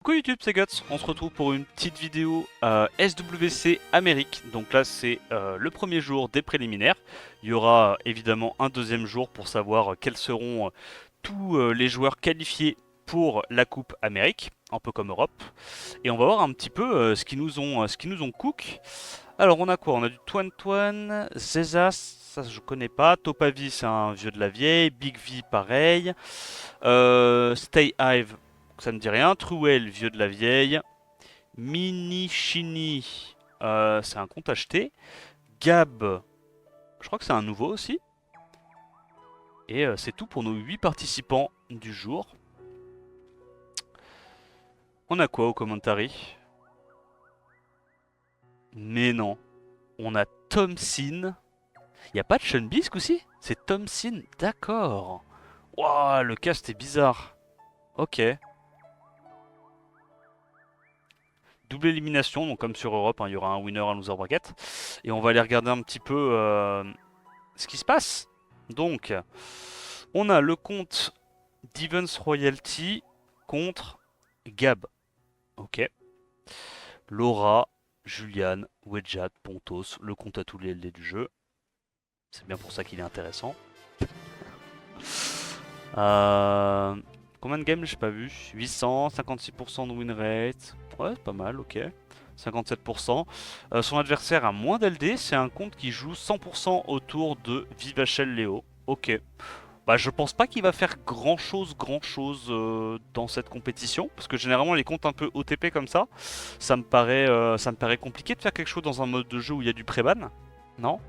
Coucou YouTube, c'est Guts, on se retrouve pour une petite vidéo SWC Amérique. Donc là c'est le premier jour des préliminaires. Il y aura évidemment un deuxième jour pour savoir quels seront tous les joueurs qualifiés pour la Coupe Amérique, un peu comme Europe. Et on va voir un petit peu ce qu'ils nous ont cook. Alors on a quoi? On a du Twan Twan, Zezas, ça je connais pas. Topavi c'est un vieux de la vieille, Big V pareil. Stay Hive, ça me dit rien. Truel, vieux de la vieille. Mini Shini, c'est un compte acheté. Gab, je crois que c'est un nouveau aussi. Et c'est tout pour nos 8 participants du jour. On a quoi au commentary? Mais non, on a Tomsin. Y a pas de Shunbisk aussi? C'est Tomsin, d'accord. Waouh, le cast est bizarre. Ok. Double élimination, donc comme sur Europe, hein, il y aura un winner, un loser bracket. Et on va aller regarder un petit peu ce qui se passe. Donc, on a le compte Devons Royalty contre Gab. Ok. Laura, Juliane, Wedjat, Pontos, le compte à tous les LD du jeu. C'est bien pour ça qu'il est intéressant. Euh, Combien de games j'ai pas vu? 800, 56% de win rate. Ouais, c'est pas mal, ok. 57%. Son adversaire a moins d'LD, c'est un compte qui joue 100% autour de Vivachel Léo. Ok. Bah, je pense pas qu'il va faire grand chose dans cette compétition, parce que généralement les comptes un peu OTP comme ça me paraît compliqué de faire quelque chose dans un mode de jeu où il y a du pré-ban, non?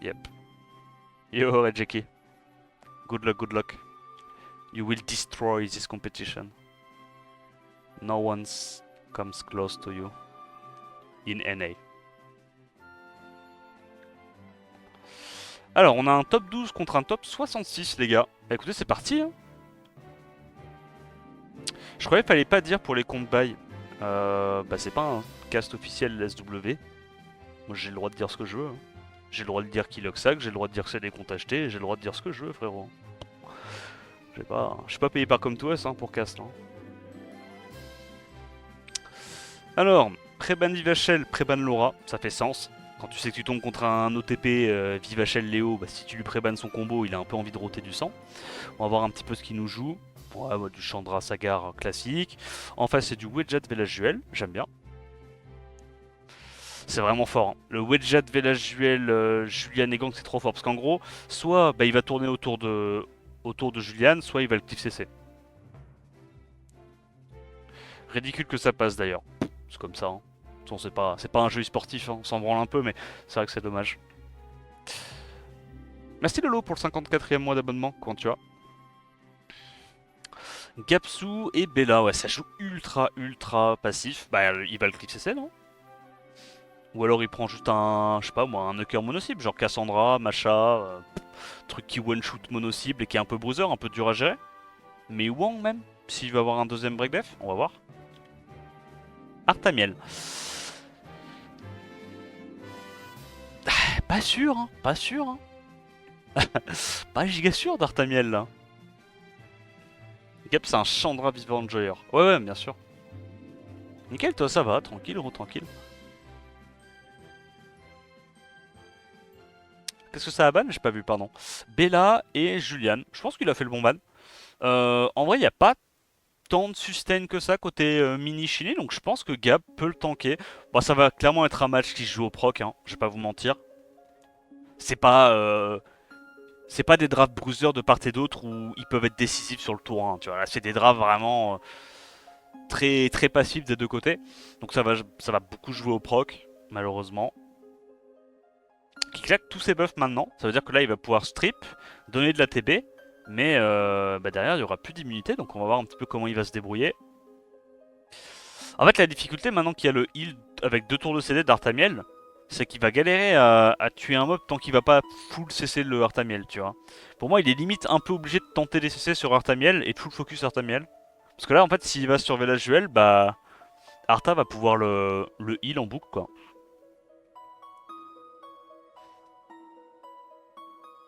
Yep. Yo, Red Jackie. Good luck, good luck. You will destroy this competition. No one comes close to you in NA. Alors, on a un top 12 contre un top 66, les gars. Bah écoutez, c'est parti. Hein. Je croyais qu'il fallait pas dire pour les comptes buy. Bah c'est pas un cast officiel SW. Moi j'ai le droit de dire ce que je veux. Hein. J'ai le droit de dire qu'il Oxac, j'ai le droit de dire que c'est des comptes achetés, j'ai le droit de dire ce que je veux, frérot. Je suis pas payé par Comtoes hein, pour cast. Hein. Alors, Préban Vivachel, Préban Laura, ça fait sens. Quand tu sais que tu tombes contre un OTP Vivachel Léo, bah, si tu lui prébanes son combo, il a un peu envie de roter du sang. On va voir un petit peu ce qu'il nous joue. Ouais, bah, du Chandra Sagar classique. En face, c'est du Wedget Velajuel, j'aime bien. C'est vraiment fort. Hein. Le Wedget Velajuel Julian et Gang, c'est trop fort. Parce qu'en gros, soit bah, il va tourner autour de Julian, soit il va le cliff CC. Ridicule que ça passe d'ailleurs. C'est comme ça. Hein. C'est pas un jeu sportif, hein. On s'en branle un peu, mais c'est vrai que c'est dommage. Merci Lolo pour le 54e mois d'abonnement, quand tu as. Gapsu et Bella, ouais, ça joue ultra passif. Bah, il va le clip CC, non? Ou alors il prend juste un, je sais pas moi, un knocker mono-cible, genre Cassandra, Macha, truc qui one-shoot mono-cible et qui est un peu bruiser, un peu dur à gérer. Mais Wang même, s'il va avoir un deuxième break def, on va voir. Artamiel. Pas sûr, hein, pas sûr. Hein. Pas giga sûr d'Artamiel là. Gap c'est un Chandra Vivant Joyer. Ouais, bien sûr. Nickel, toi ça va, tranquille, tranquille. Qu'est-ce que ça a ban? J'ai pas vu, pardon. Bella et Julian. Je pense qu'il a fait le bon ban. En vrai, il n'y a pas tant de sustain que ça côté mini Chili, donc je pense que Gab peut le tanker. Bon, ça va clairement être un match qui se joue au proc, hein, je vais pas vous mentir. C'est pas, euh, c'est pas des drafts bruisers de part et d'autre où ils peuvent être décisifs sur le tour 1. Tu vois, là, c'est des drafts vraiment très passifs des deux côtés. Donc ça va beaucoup jouer au proc, malheureusement. Qui claque tous ses buffs maintenant. Ça veut dire que là, il va pouvoir strip, donner de la TB. Mais bah derrière, il n'y aura plus d'immunité. Donc on va voir un petit peu comment il va se débrouiller. En fait, la difficulté maintenant qu'il y a le heal avec 2 tours de CD d'Artamiel, c'est qu'il va galérer à tuer un mob tant qu'il va pas full CC le Artamiel, tu vois. Pour moi, il est limite un peu obligé de tenter des CC sur Artamiel et de full focus Artamiel. Parce que là, en fait, s'il va sur Velajuel, bah Arta va pouvoir le heal en boucle, quoi.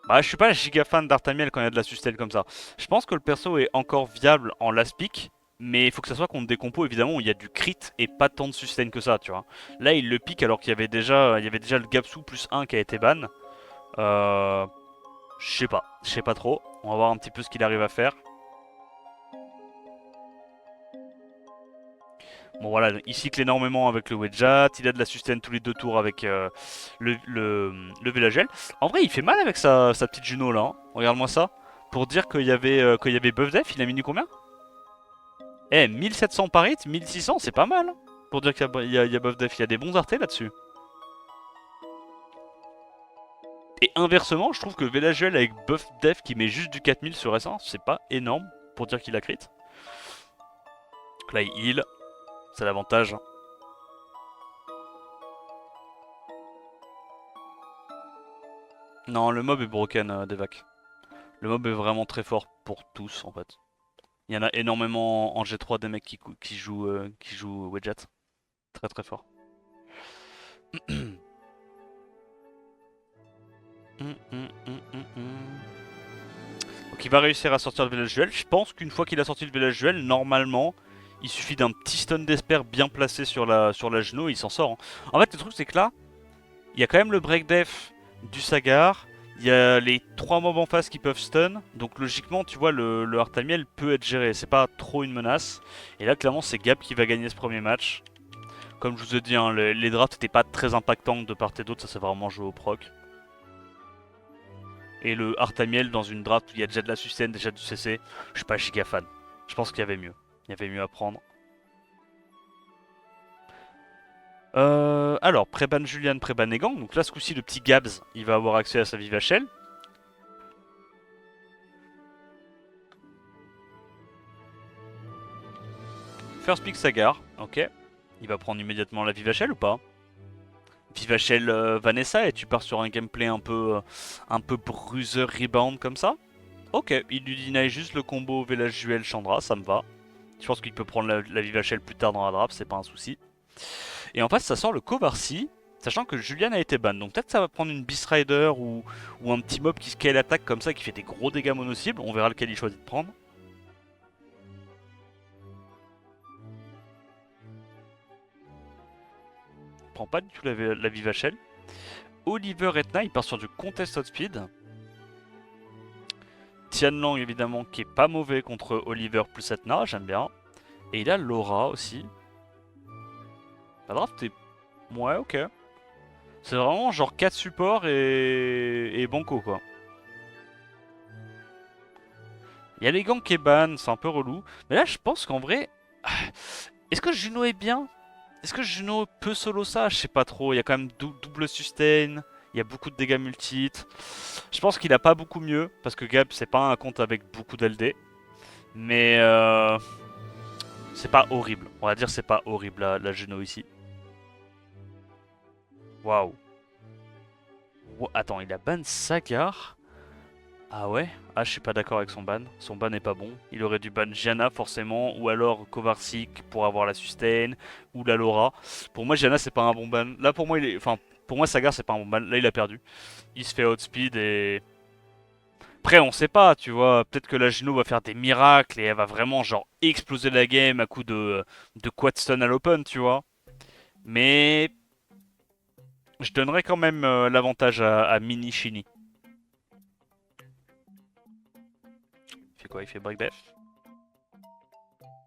Bah, je suis pas giga fan d'Artamiel quand il y a de la sustain comme ça. Je pense que le perso est encore viable en last pick, mais il faut que ça soit contre des compos évidemment où il y a du crit et pas tant de sustain que ça, tu vois. Là, il le pique alors qu'il y avait déjà le Gapsou plus 1 qui a été ban. Euh, je sais pas trop. On va voir un petit peu ce qu'il arrive à faire. Bon voilà, il cycle énormément avec le Wedjat, il a de la sustain tous les 2 tours avec le Vélagel. En vrai, il fait mal avec sa petite Juno là, hein. Regarde-moi ça. Pour dire qu'il y avait buff def, il a mis du combien? Eh, 1700 par hit, 1600, c'est pas mal, hein. Pour dire qu'il y a buff def, il y a des bons artés là-dessus. Et inversement, je trouve que Vélagel avec buff def qui met juste du 4000 sur S1, c'est pas énorme pour dire qu'il a crit. Donc là, il heal, c'est l'avantage. Non, le mob est broken, Devac. Le mob est vraiment très fort pour tous en fait. Il y en a énormément en G3 des mecs qui jouent Wedget. Très très fort. Donc il va réussir à sortir le village duel. Je pense qu'une fois qu'il a sorti le village duel, normalement, il suffit d'un petit stun d'esper bien placé sur la genou et il s'en sort, hein. En fait, le truc c'est que là, il y a quand même le break def du Sagar. Il y a les 3 mobs en face qui peuvent stun. Donc logiquement, tu vois, le Artamiel peut être géré. C'est pas trop une menace. Et là, clairement, c'est Gap qui va gagner ce premier match. Comme je vous ai dit, hein, les drafts n'étaient pas très impactants de part et d'autre. Ça s'est vraiment joué au proc. Et le Artamiel dans une draft où il y a déjà de la sustain, déjà du CC, je suis pas giga fan. Je pense qu'il y avait mieux. Il y avait mieux à prendre. Alors, pré-ban Julian, pré-ban Egang. Donc là, ce coup-ci, le petit Gabs, il va avoir accès à sa Vivachel. First pick Sagar, ok. Il va prendre immédiatement la Vivachel ou pas? Vivachel Vanessa et tu pars sur un gameplay un peu bruiser rebound comme ça. Ok, il lui deny juste le combo Village Duel Chandra, ça me va. Je pense qu'il peut prendre la Vivachel plus tard dans la draft, c'est pas un souci. Et en fait, ça sort le Kovarsi, sachant que Julian a été ban. Donc peut-être ça va prendre une Beast Rider ou un petit mob qui scale attaque comme ça, qui fait des gros dégâts mono-cibles. On verra lequel il choisit de prendre. Il prend pas du tout la Vivachel. Oliver Etna, il part sur du Contested Speed. Tianlang évidemment qui est pas mauvais contre Oliver plus Etna, j'aime bien. Et il a Laura aussi. La draft est... Ouais, ok. C'est vraiment genre 4 supports et banco quoi. Il y a les gangs qui est ban, c'est un peu relou. Mais là je pense qu'en vrai... Est-ce que Juno est bien? Est-ce que Juno peut solo ça? Je sais pas trop. Il y a quand même double sustain. Il y a beaucoup de dégâts multi. Je pense qu'il a pas beaucoup mieux. Parce que Gab c'est pas un compte avec beaucoup d'LD. Mais c'est pas horrible. On va dire c'est pas horrible la Juno ici. Waouh. Attends, il a ban Sagar? Ah ouais? Ah, je suis pas d'accord avec son ban. Son ban est pas bon. Il aurait dû ban Gianna forcément, ou alors Kovarsik pour avoir la sustain, ou la Laura. Pour moi, Gianna c'est pas un bon ban. Là, pour moi, enfin, pour moi, Sagar c'est pas un bon ban. Là, il a perdu. Il se fait outspeed et. Après, on sait pas, tu vois. Peut-être que la Juno va faire des miracles et elle va vraiment, genre, exploser la game à coup de quad stun à l'open, tu vois. Mais. Je donnerais quand même l'avantage à Mini Shini. Il fait quoi? Il fait break def?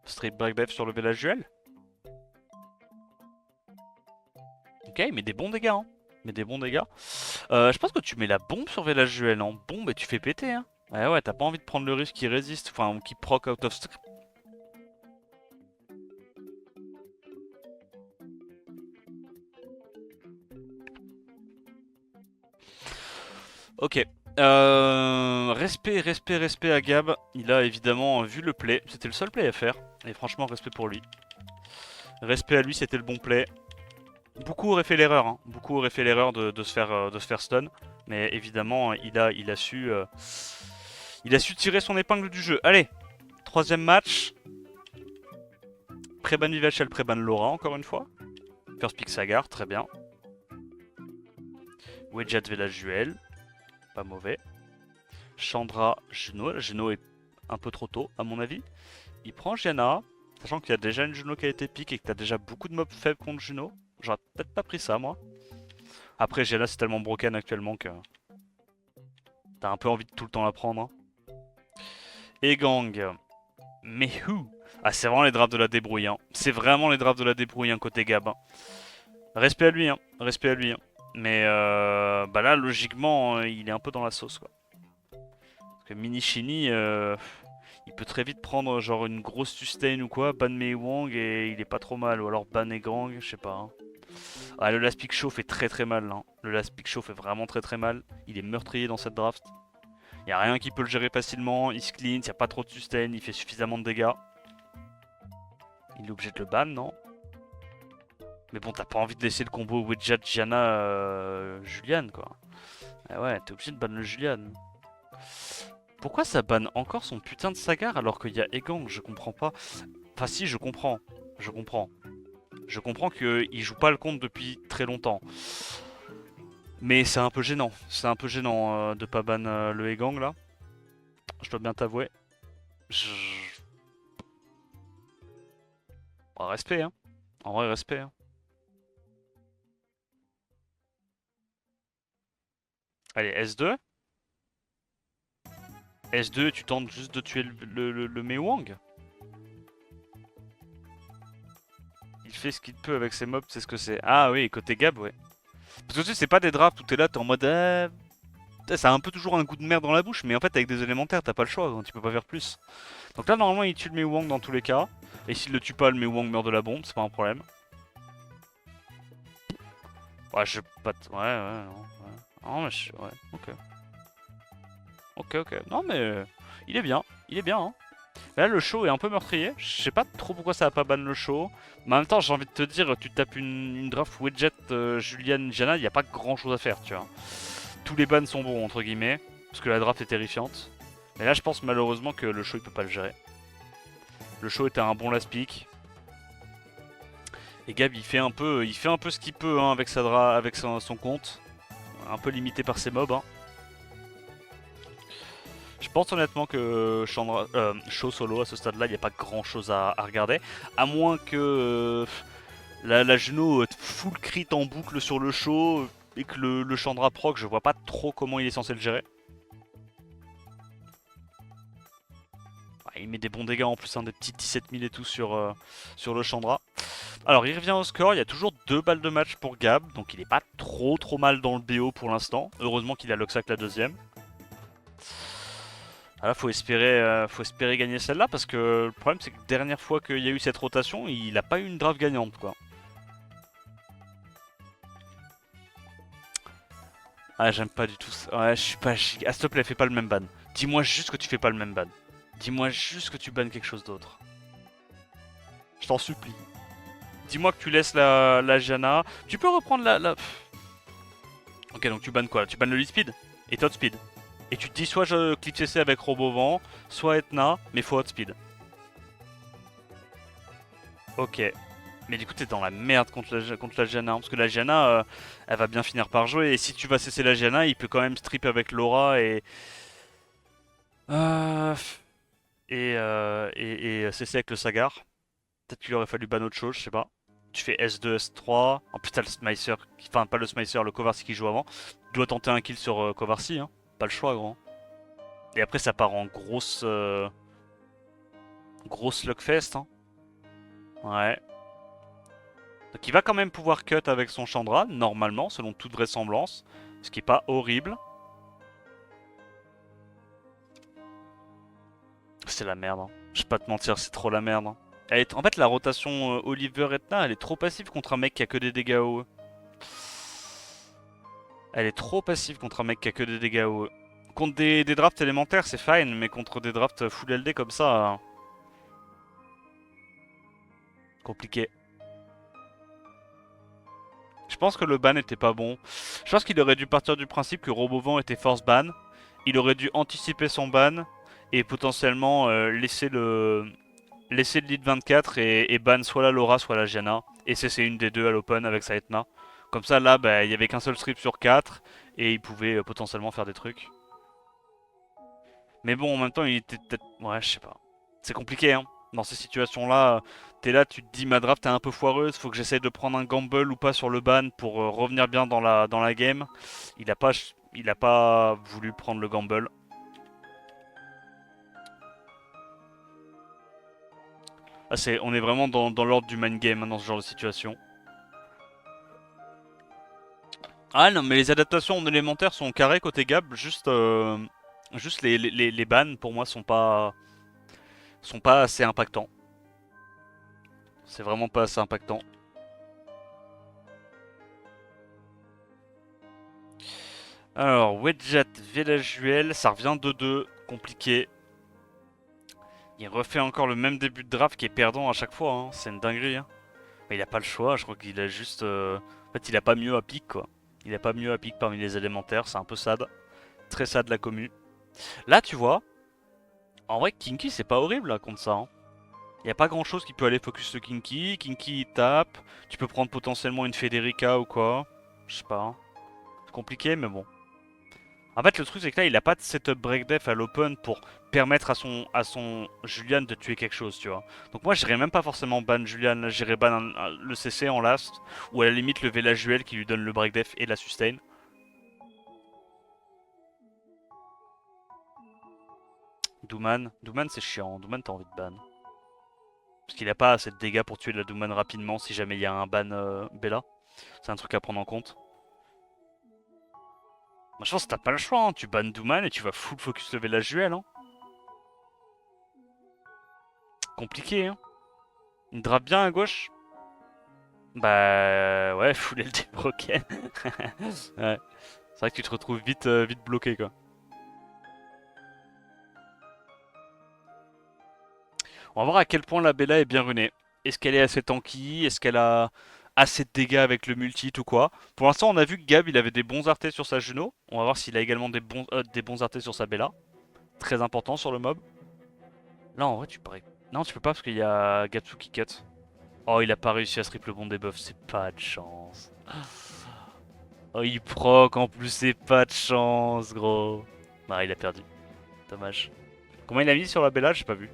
Street break def sur le village duel? Ok, il met des bons dégâts, hein. Il met des bons dégâts. Je pense que tu mets la bombe sur village duel en bombe et tu fais péter, hein. Ouais, ouais, t'as pas envie de prendre le risque qui résiste, enfin, qui proc out of script. Ok. Respect à Gab. Il a évidemment vu le play. C'était le seul play à faire. Et franchement, respect pour lui. Respect à lui, c'était le bon play. Beaucoup auraient fait l'erreur, hein. Beaucoup auraient fait l'erreur de se faire stun. Mais évidemment, il a su tirer son épingle du jeu. Allez, troisième match. Pré-ban Vivachel, pré-ban Laura, encore une fois. First pick Sagar, très bien. Wedjat Village Duel, pas mauvais. Chandra, Juno. Juno est un peu trop tôt, à mon avis. Il prend Janna, sachant qu'il y a déjà une Juno qui a été pique et que t'as déjà beaucoup de mobs faibles contre Juno. J'aurais peut-être pas pris ça, moi. Après, Janna, c'est tellement broken actuellement que t'as un peu envie de tout le temps la prendre. Hein. Et Gang. Mais who? Ah, c'est vraiment les drafts de la débrouille. Hein. C'est vraiment les drafts de la débrouille, hein, côté Gab. Hein. Respect à lui, hein. Respect à lui. Hein. Mais bah là, logiquement, il est un peu dans la sauce, quoi. Parce que Mini Shini, il peut très vite prendre genre une grosse sustain ou quoi, ban Mei Wang et il est pas trop mal. Ou alors ban et Gang, je sais pas. Hein. Ah, le Last Pick Show fait très très mal. Hein. Le Last Pick Show fait vraiment très très mal. Il est meurtrier dans cette draft. Y a rien qui peut le gérer facilement. Il se clean, y a pas trop de sustain, il fait suffisamment de dégâts. Il est obligé de le ban, non? Mais bon, t'as pas envie de laisser le combo Widget, Gianna, Julian, quoi. Ah ouais, t'es obligé de ban le Julian. Pourquoi ça banne encore son putain de Sagar alors qu'il y a Egang? Je comprends pas. Enfin si, je comprends. Je comprends. Je comprends qu'il joue pas le compte depuis très longtemps. Mais c'est un peu gênant. C'est un peu gênant de pas ban le Egang là. Je dois bien t'avouer. Je... Respect, hein. En vrai, respect. Hein. Allez, S2. S2, tu tentes juste de tuer le Mei Wang. Il fait ce qu'il peut avec ses mobs, c'est ce que c'est. Ah oui, côté Gab, ouais. Parce que tu sais, c'est pas des drafts où t'es là, t'es en mode... ça a un peu toujours un goût de merde dans la bouche, mais en fait, avec des élémentaires, t'as pas le choix, hein, tu peux pas faire plus. Donc là, normalement, il tue le Mei Wang dans tous les cas. Et s'il le tue pas, le Mei Wang meurt de la bombe, c'est pas un problème. Ouais, je... Pas ouais, ouais, non. Ouais. Non, mais je... Ouais, ok. Ok, ok. Non, mais... il est bien. Il est bien, hein. Là, le show est un peu meurtrier. Je sais pas trop pourquoi ça a pas ban le show. Mais en même temps, j'ai envie de te dire, tu tapes une draft Widget, Julian, Jana, il n'y a pas grand chose à faire, tu vois. Tous les bans sont bons, entre guillemets. Parce que la draft est terrifiante. Mais là, je pense malheureusement que le show, il peut pas le gérer. Le show était un bon last pick. Et Gab, il fait un peu ce qu'il peut hein, avec, avec son compte. Un peu limité par ses mobs. Hein. Je pense honnêtement que Show solo à ce stade-là, il n'y a pas grand chose à regarder. À moins que la Juno full crit en boucle sur le show et que le Chandra proc, je vois pas trop comment il est censé le gérer. Il met des bons dégâts en plus, hein, des petits 17 000 et tout sur le Chandra. Alors il revient au score, il y a toujours 2 balles de match pour Gab, donc il est pas trop mal dans le BO pour l'instant. Heureusement qu'il a Loxac la deuxième. Ah là, faut espérer gagner celle-là parce que le problème c'est que la dernière fois qu'il y a eu cette rotation, il a pas eu une draft gagnante quoi. Ah, j'aime pas du tout ça. Ouais, je suis pas giga. Ah, s'il te plaît, fais pas le même ban. Dis-moi juste que tu fais pas le même ban. Dis-moi juste que tu bannes quelque chose d'autre. Je t'en supplie. Dis-moi que tu laisses la Janna. Tu peux reprendre la... Ok, donc tu bannes quoi? Tu bannes le lead speed et Todd speed. Et tu te dis soit je clip CC avec Robovent, soit Etna, mais faut hot speed. Ok. Mais du coup t'es dans la merde contre la Janna, parce que la Janna, elle va bien finir par jouer, et si tu vas cesser la Janna, il peut quand même strip avec Laura et... Euh... et cesser avec le Sagar. Peut-être qu'il aurait fallu ban autre chose, je sais pas. Tu fais S2, S3, en plus t'as le Smicer, enfin pas le Smicer, le Kovarsi qui joue avant. Tu dois tenter un kill sur Kovarsi, hein. Pas le choix, gros. Et après ça part en grosse slugfest, hein. Ouais. Donc il va quand même pouvoir cut avec son Chandra, normalement, selon toute vraisemblance. Ce qui est pas horrible. C'est la merde, hein. Je vais pas te mentir, c'est trop la merde. Hein. En fait, la rotation Oliver Etna, elle est trop passive contre un mec qui a que des dégâts OE. Elle est trop passive contre un mec qui a que des dégâts OE. Contre des drafts élémentaires, c'est fine, mais contre des drafts full LD comme ça... compliqué. Je pense que le ban était pas bon. Je pense qu'il aurait dû partir du principe que Robovent était force ban. Il aurait dû anticiper son ban et potentiellement laisser le lead 24 et ban soit la Laura soit la Gianna. Et c'est une des deux à l'open avec sa Etna. Comme ça là, bah, il y avait qu'un seul strip sur 4 et il pouvait potentiellement faire des trucs. Mais bon, en même temps, il était peut-être... Ouais, je sais pas. C'est compliqué, hein. Dans ces situations-là, t'es là, tu te dis ma draft est un peu foireuse, faut que j'essaye de prendre un gamble ou pas sur le ban pour revenir bien dans la game. Il a pas voulu prendre le gamble. Ah, on est vraiment dans l'ordre du main game hein, dans ce genre de situation. Ah non, mais les adaptations en élémentaire sont carrées côté Gab, juste les bans pour moi sont pas assez impactants. C'est vraiment pas assez impactant. Alors, Wedget, Velajuel, ça revient de 2, compliqué. Il refait encore le même début de draft qui est perdant à chaque fois, hein. C'est une dinguerie. Hein. Mais il a pas le choix, je crois qu'il a juste... En fait, il a pas mieux à pique, quoi. Il a pas mieux à pique parmi les élémentaires, c'est un peu sad. Très sad la commu. Là, tu vois, en vrai, Kinky, c'est pas horrible là contre ça. Hein. Il y a pas grand chose qui peut aller focus le Kinky. Kinky, il tape. Tu peux prendre potentiellement une Federica ou quoi. Je sais pas. Hein. C'est compliqué, mais bon. En fait, le truc, c'est que là, il a pas de setup break def à l'open pour permettre à son Julian de tuer quelque chose, tu vois. Donc moi, j'irais même pas forcément ban Julian, j'irais ban le CC en last, ou à la limite lever la Juel qui lui donne le break def et la sustain. Douman c'est chiant, Douman t'as envie de ban. Parce qu'il a pas assez de dégâts pour tuer la Douman rapidement si jamais il y a un ban Bella. C'est un truc à prendre en compte. Moi, je pense que t'as pas le choix, hein. Tu bannes Douman et tu vas full focus lever la Juel. Hein. Compliqué, hein. Une drape bien à gauche. Bah ouais, full LD broken. Ouais. C'est vrai que tu te retrouves vite bloqué quoi. On va voir à quel point la Bella est bien runée. Est-ce qu'elle est assez tanky? Est-ce qu'elle a assez de dégâts avec le multi ou quoi? Pour l'instant, on a vu que Gab il avait des bons artés sur sa Juno. On va voir s'il a également des bons artés sur sa Bella. Très important sur le mob. Là en vrai tu pourrais... Non tu peux pas parce qu'il y a Gatsu qui cut. Oh il a pas réussi à se triple bon debuff, c'est pas de chance. Oh il proc en plus c'est pas de chance gros. Ah il a perdu. Dommage. Combien il a mis sur la Bella? J'ai pas vu.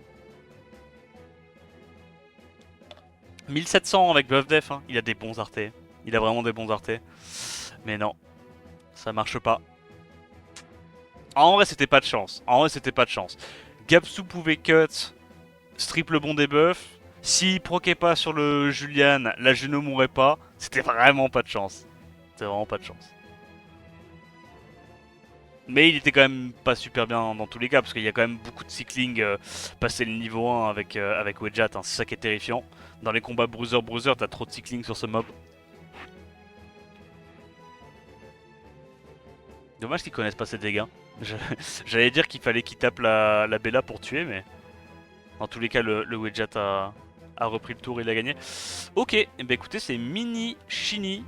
1700 avec buff def, hein. Il a des bons artés. Il a vraiment des bons artés. Mais non, ça marche pas. En vrai c'était pas de chance. En vrai c'était pas de chance. Gapsu pouvait cut, strip le bon debuff. S'il proquait pas sur le Julian, la Juno mourrait pas. C'était vraiment pas de chance. C'était vraiment pas de chance. Mais il était quand même pas super bien dans tous les cas, parce qu'il y a quand même beaucoup de cycling passer le niveau 1 avec Wedjat, hein. C'est ça qui est terrifiant. Dans les combats bruiser, t'as trop de cycling sur ce mob. Dommage qu'ils connaissent pas ses dégâts. J'allais dire qu'il fallait qu'il tape la Bella pour tuer, mais dans tous les cas, le Wedjat a repris le tour et il a gagné. Ok, et bah écoutez, c'est Mini Shini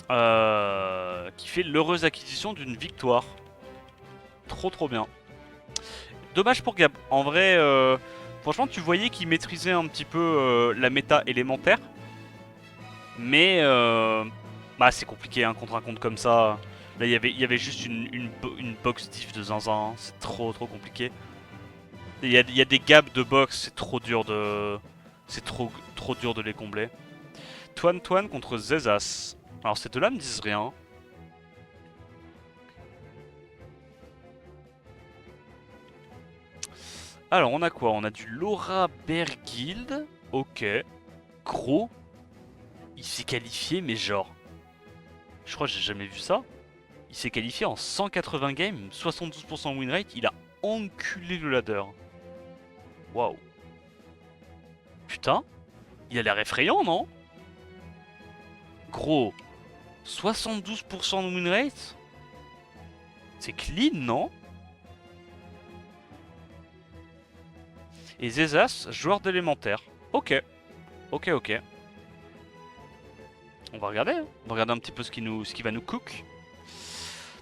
qui fait l'heureuse acquisition d'une victoire. Trop bien. Dommage pour Gab. En vrai, franchement, tu voyais qu'il maîtrisait un petit peu la méta élémentaire. Mais bah, c'est compliqué hein, contre un compte comme ça. Là, il y avait juste une box diff de zinzin. Hein. C'est trop compliqué. Il y a des gaps de box, c'est trop dur de... C'est trop dur de les combler. Toine contre Zezas. Alors ces deux-là me disent rien. Alors on a quoi? On a du Laura Berguild. Ok. Gros. Il s'est qualifié mais genre... Je crois que j'ai jamais vu ça. Il s'est qualifié en 180 games, 72% win rate. Il a enculé le ladder. Waouh. Putain. Il a l'air effrayant non? Gros. 72% de win rate? C'est clean non? Et Zezas, joueur d'élémentaire. Ok. Ok. On va regarder. Hein. On va regarder un petit peu ce qui va nous cook.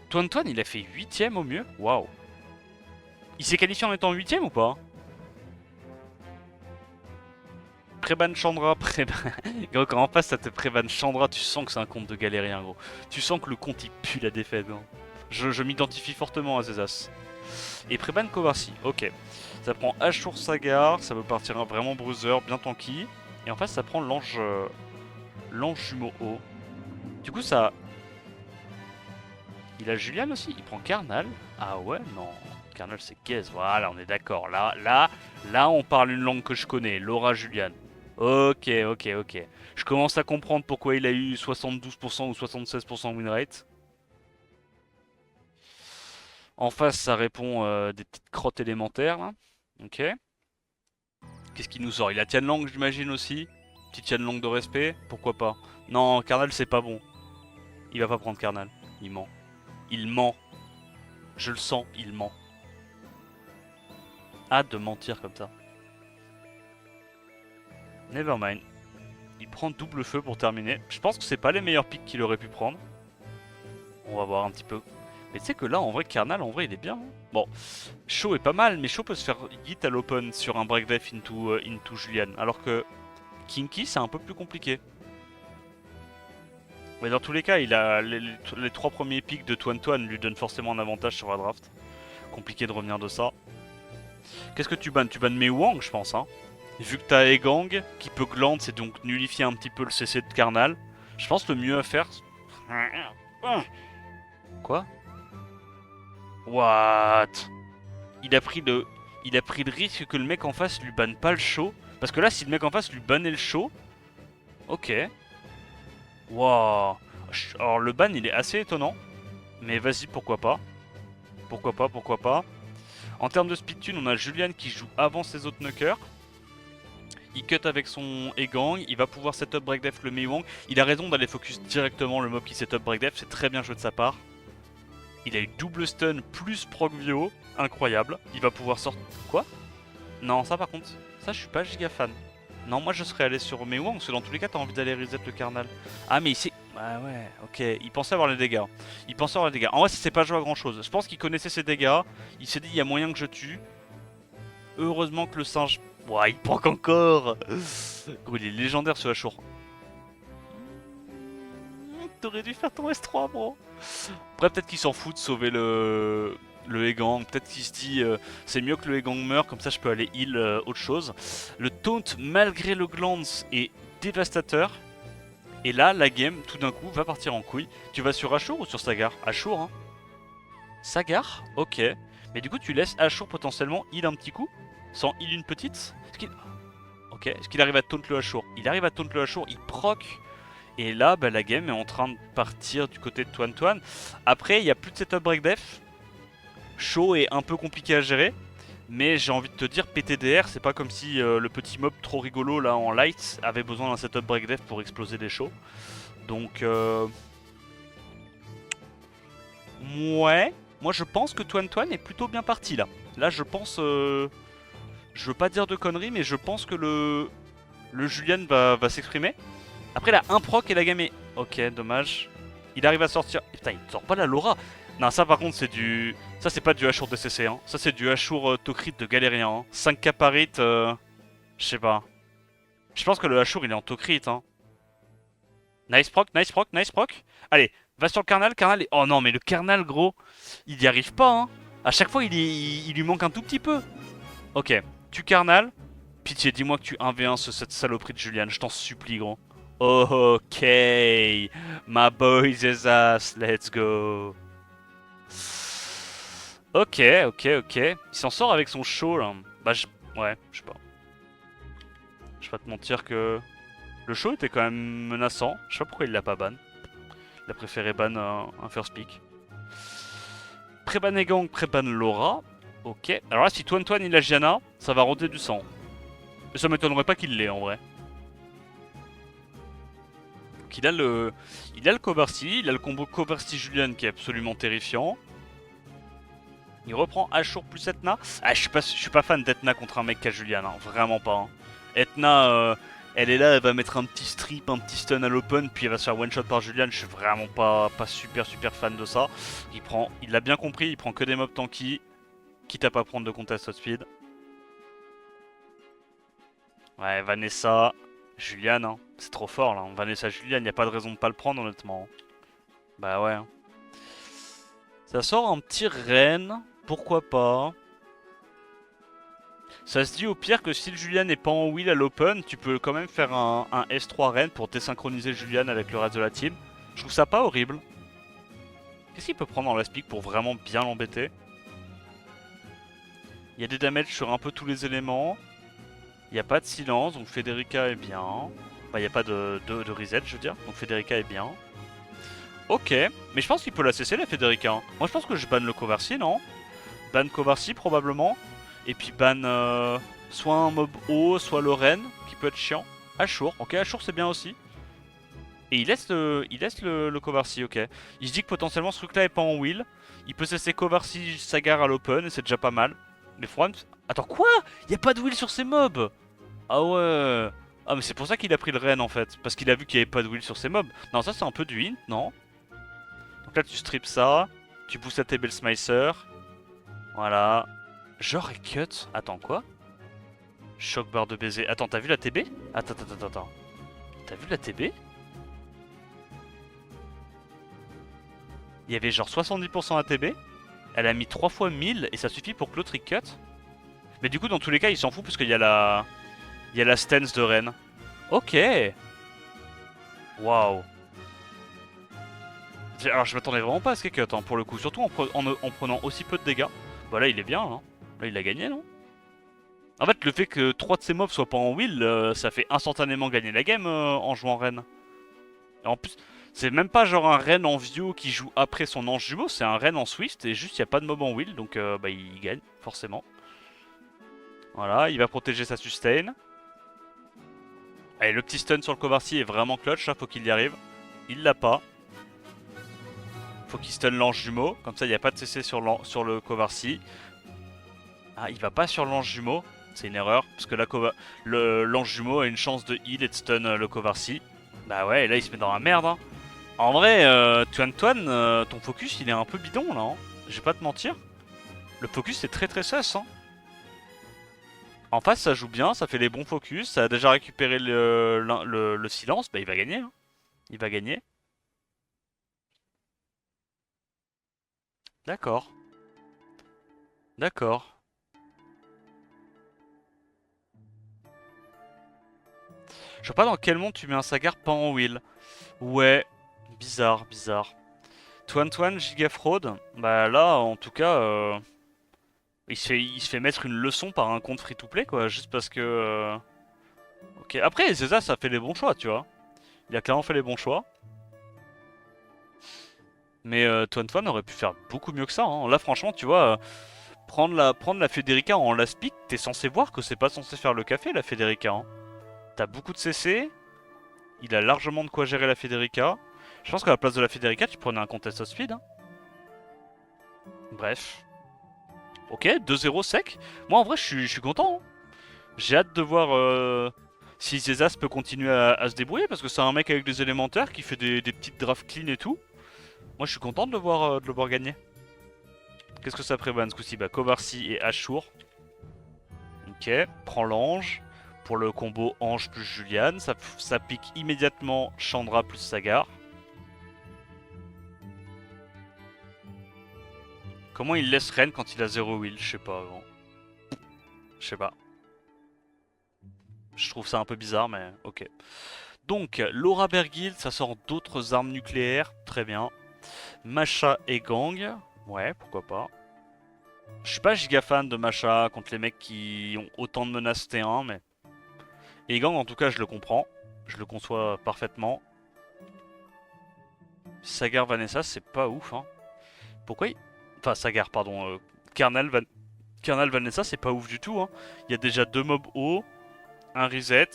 Toine, il a fait 8ème au mieux. Waouh. Il s'est qualifié en étant 8ème ou pas? Préban Chandra, Préban. Gros, quand en face ça te Préban Chandra, tu sens que c'est un compte de galérien, gros. Tu sens que le compte il pue la défaite. Hein. Je m'identifie fortement à Zezas. Et préban Kovarsi, ok. Ça prend Ashur Sagar, ça peut partir vraiment bruiser, bien tanky. Et en face ça prend l'ange jumeau haut. Du coup ça... Il a Julian aussi, il prend Carnal. Ah ouais, non. Carnal c'est Gaze, voilà on est d'accord. Là on parle une langue que je connais, Laura Julian. Ok. Je commence à comprendre pourquoi il a eu 72% ou 76% win rate. En face, ça répond des petites crottes élémentaires, là. Ok. Qu'est-ce qu'il nous sort? Il a Tianlang, j'imagine aussi. Petite Tianlang de respect, pourquoi pas. Non, Carnal, c'est pas bon. Il va pas prendre Carnal. Il ment. Il ment. Je le sens, il ment. Hâte de mentir comme ça. Nevermind. Il prend double feu pour terminer. Je pense que c'est pas les meilleurs picks qu'il aurait pu prendre. On va voir un petit peu. Mais tu sais que là, en vrai, Carnal, en vrai, il est bien. Hein. Bon, Shaw est pas mal, mais Shaw peut se faire hit à l'open sur un break def into Julian. Alors que Kinky, c'est un peu plus compliqué. Mais dans tous les cas, il a les 3 premiers picks de Tuan lui donnent forcément un avantage sur la draft. Compliqué de revenir de ça. Qu'est-ce que tu bannes? Tu bannes Mei Wang, je pense. Hein. Vu que t'as Egang qui peut glande, c'est donc nullifier un petit peu le CC de Carnal. Je pense que le mieux à faire. Quoi? What? Il a pris le risque que le mec en face lui banne pas le show. Parce que là, si le mec en face lui bannait le show, ok. Wow. Alors le ban, il est assez étonnant. Mais vas-y, pourquoi pas. Pourquoi pas. En termes de speed tune, on a Julian qui joue avant ses autres knockers. Il cut avec son Egang, il va pouvoir setup break def le Meiwang. Il a raison d'aller focus directement le mob qui setup break def, c'est très bien joué de sa part. Il a eu double stun plus proc Vio, incroyable. Il va pouvoir sortir... Quoi? Non, ça par contre, ça je suis pas giga fan. Non, moi je serais allé sur Meiwang, parce que dans tous les cas t'as envie d'aller reset le Carnal. Ah mais ici... Ah ouais, ok, il pensait avoir les dégâts. En vrai, ça s'est pas joué à grand chose. Je pense qu'il connaissait ses dégâts, il s'est dit il y a moyen que je tue. Heureusement que le singe... Ouah, il proc encore. Gros, il est légendaire ce Ashur. T'aurais dû faire ton S3, bro. Après, peut-être qu'il s'en fout de sauver le Egang. Peut-être qu'il se dit c'est mieux que le Egang meure, comme ça je peux aller heal autre chose. Le taunt, malgré le glance, est dévastateur. Et là, la game, tout d'un coup, va partir en couille. Tu vas sur Ashur ou sur Sagar? Ashur, hein. Sagar? Ok. Mais du coup, tu laisses Ashur potentiellement heal un petit coup? Sans heal une petite? Ok. Est-ce qu'il arrive à taunt le Ashur? Il arrive à taunt le Ashur, il proc. Et là, bah, la game est en train de partir du côté de Tuan. Après, il n'y a plus de setup break def. Shaw est un peu compliqué à gérer. Mais j'ai envie de te dire, PTDR, c'est pas comme si le petit mob trop rigolo là en light avait besoin d'un setup break def pour exploser des shows. Donc, ouais. Moi, je pense que Tuan est plutôt bien parti là. Là, je pense. Je veux pas dire de conneries, mais je pense que le Julian va s'exprimer. Après, il a un proc et la game est... Ok, dommage. Il arrive à sortir... Putain, il sort pas la Laura. Non, ça par contre, c'est du... Ça, c'est pas du Ashur DCC, hein. Ça, c'est du Ashur Tokrit de Galérien, hein. 5k par hit, je sais pas. Je pense que le Ashur, il est en Tokrit, hein. Nice proc. Allez, va sur le Carnal. Carnal est... Oh non, mais le Carnal, gros, il y arrive pas, hein. À chaque fois, il lui manque un tout petit peu. Ok, tu Carnal. Pitié, dis-moi que tu 1v1 cette saloperie de Julian, je t'en supplie, gros. Ok, my boy is ass, let's go. Ok. Il s'en sort avec son show là. Bah, ouais, je sais pas. Je vais pas te mentir que le show était quand même menaçant. Je sais pas pourquoi il l'a pas ban. Il a préféré ban un first pick. Pré-ban Egang, pré-ban Laura. Ok. Alors là, si Tuan il a Gianna, ça va rôder du sang. Et ça m'étonnerait pas qu'il l'ait en vrai. Donc il a le Kobarsi, il a le combo Kobarsi-Julian qui est absolument terrifiant. Il reprend Ashur plus Etna. Ah, je suis pas fan d'Etna contre un mec qui a Julian, hein. Vraiment pas. Hein. Etna, elle est là, elle va mettre un petit strip, un petit stun à l'open, puis elle va se faire one shot par Julian. Je suis vraiment pas super fan de ça. Il l'a bien compris, il prend que des mobs tanky, quitte à pas prendre de contest hot speed. Ouais, Vanessa, Julian, hein. C'est trop fort là. Vanessa, Julian, y a pas de raison de pas le prendre honnêtement. Bah ouais. Ça sort un petit Ren Pourquoi pas? Ça se dit au pire que si le Julian n'est pas en wheel à l'open, tu peux quand même faire un S3 Ren pour désynchroniser Julian avec le reste de la team. Je trouve ça pas horrible. Qu'est-ce qu'il peut prendre en last pick pour vraiment bien l'embêter? Il y a des damages sur un peu tous les éléments. Il n'y a pas de silence, donc Federica est bien. Enfin, il n'y a pas de reset, je veux dire. Donc Federica est bien. Ok, mais je pense qu'il peut la cesser la Federica, hein. Moi je pense que je banne le Kovarsi, non? Ban Kovarsi probablement. Et puis ban soit un mob haut, soit le Ren, qui peut être chiant. Ashur, ok, Ashur c'est bien aussi. Et il laisse le Kovarsi, ok. Il se dit que potentiellement ce truc là est pas en wheel. Il peut cesser Kovarsi Sagar à l'open et c'est déjà pas mal. Mais Fromm... Attends, quoi? Y a pas de wheel sur ces mobs? Ah ouais. Ah mais c'est pour ça qu'il a pris le Ren en fait. Parce qu'il a vu qu'il y avait pas de wheel sur ces mobs. Non, ça c'est un peu du hint, non? Donc là tu strips ça. Tu pousses à tes Bell Smicer. Voilà. Genre et cut. Attends, quoi? Choc barre de baiser. Attends, t'as vu la TB? Attends. T'as vu la TB? Il y avait genre 70% ATB. Elle a mis 3 fois 1000 et ça suffit pour que l'autre il cut. Mais du coup, dans tous les cas, il s'en fout parce qu'il y a la... Il y a la stance de Ren. Ok. Waouh. Alors, je m'attendais vraiment pas à ce qu'il cut, hein, pour le coup. Surtout en prenant aussi peu de dégâts. Bah là, il est bien, hein. Là, il a gagné, non? En fait, le fait que 3 de ses mobs soient pas en wheel, ça fait instantanément gagner la game en jouant Ren. Et en plus, c'est même pas genre un Ren en Vio qui joue après son ange jumeau, c'est un Ren en Swift et juste il n'y a pas de mob en wheel, donc bah, il gagne, forcément. Voilà, il va protéger sa sustain. Allez, le petit stun sur le Kovarsi est vraiment clutch, hein, faut qu'il y arrive. Il l'a pas. Faut qu'il stun l'ange jumeau, comme ça il n'y a pas de CC sur le Kovarsi. Ah, il va pas sur l'ange jumeau, c'est une erreur, parce que l'ange jumeau a une chance de heal et de stun le Kovarsi. Bah ouais, et là il se met dans la merde, hein. En vrai, Tuan, ton focus il est un peu bidon là, hein. Je vais pas te mentir. Le focus est très très sus, hein. En face ça joue bien, ça fait les bons focus, ça a déjà récupéré le silence, bah il va gagner, hein. Il va gagner. D'accord. D'accord. Je sais pas dans quel monde tu mets un Sagar pas en wheel. Ouais, bizarre. Tuan, giga fraude. Bah là, en tout cas, il se fait mettre une leçon par un compte free-to-play, quoi, juste parce que... Ok, après, Zeza, ça fait les bons choix, tu vois. Il a clairement fait les bons choix. Mais Tuan aurait pu faire beaucoup mieux que ça, hein. Là, franchement, tu vois, prendre la Federica en last pick, t'es censé voir que c'est pas censé faire le café, la Federica, hein. T'as beaucoup de CC, il a largement de quoi gérer la Federica. Je pense qu'à la place de la Federica, tu prenais un contest of speed, hein. Bref. Ok, 2-0 sec. Moi, en vrai, je suis content, hein. J'ai hâte de voir si Zezas peut continuer à se débrouiller, parce que c'est un mec avec des élémentaires qui fait des petites drafts clean et tout. Moi, je suis content de le voir gagner. Qu'est-ce que ça prévoit ce coup-ci? Bah, Kovarsi et Ashur. Ok, prends l'ange. Pour le combo ange plus Julian, ça pique immédiatement Chandra plus Sagar. Comment il laisse Ren quand il a 0 will? Je sais pas, gros. Je sais pas. Je trouve ça un peu bizarre, mais ok. Donc, Laura Bergild, ça sort d'autres armes nucléaires. Très bien. Masha et Gang. Ouais, pourquoi pas. Je suis pas giga fan de Masha contre les mecs qui ont autant de menaces T1, mais... Et Gang, en tout cas, je le comprends. Je le conçois parfaitement. Sagar Vanessa, c'est pas ouf, hein. Pourquoi il... Enfin, Sagar, pardon. Kernel Vanessa, c'est pas ouf du tout, hein. Il y a déjà 2 mobs hauts, un reset.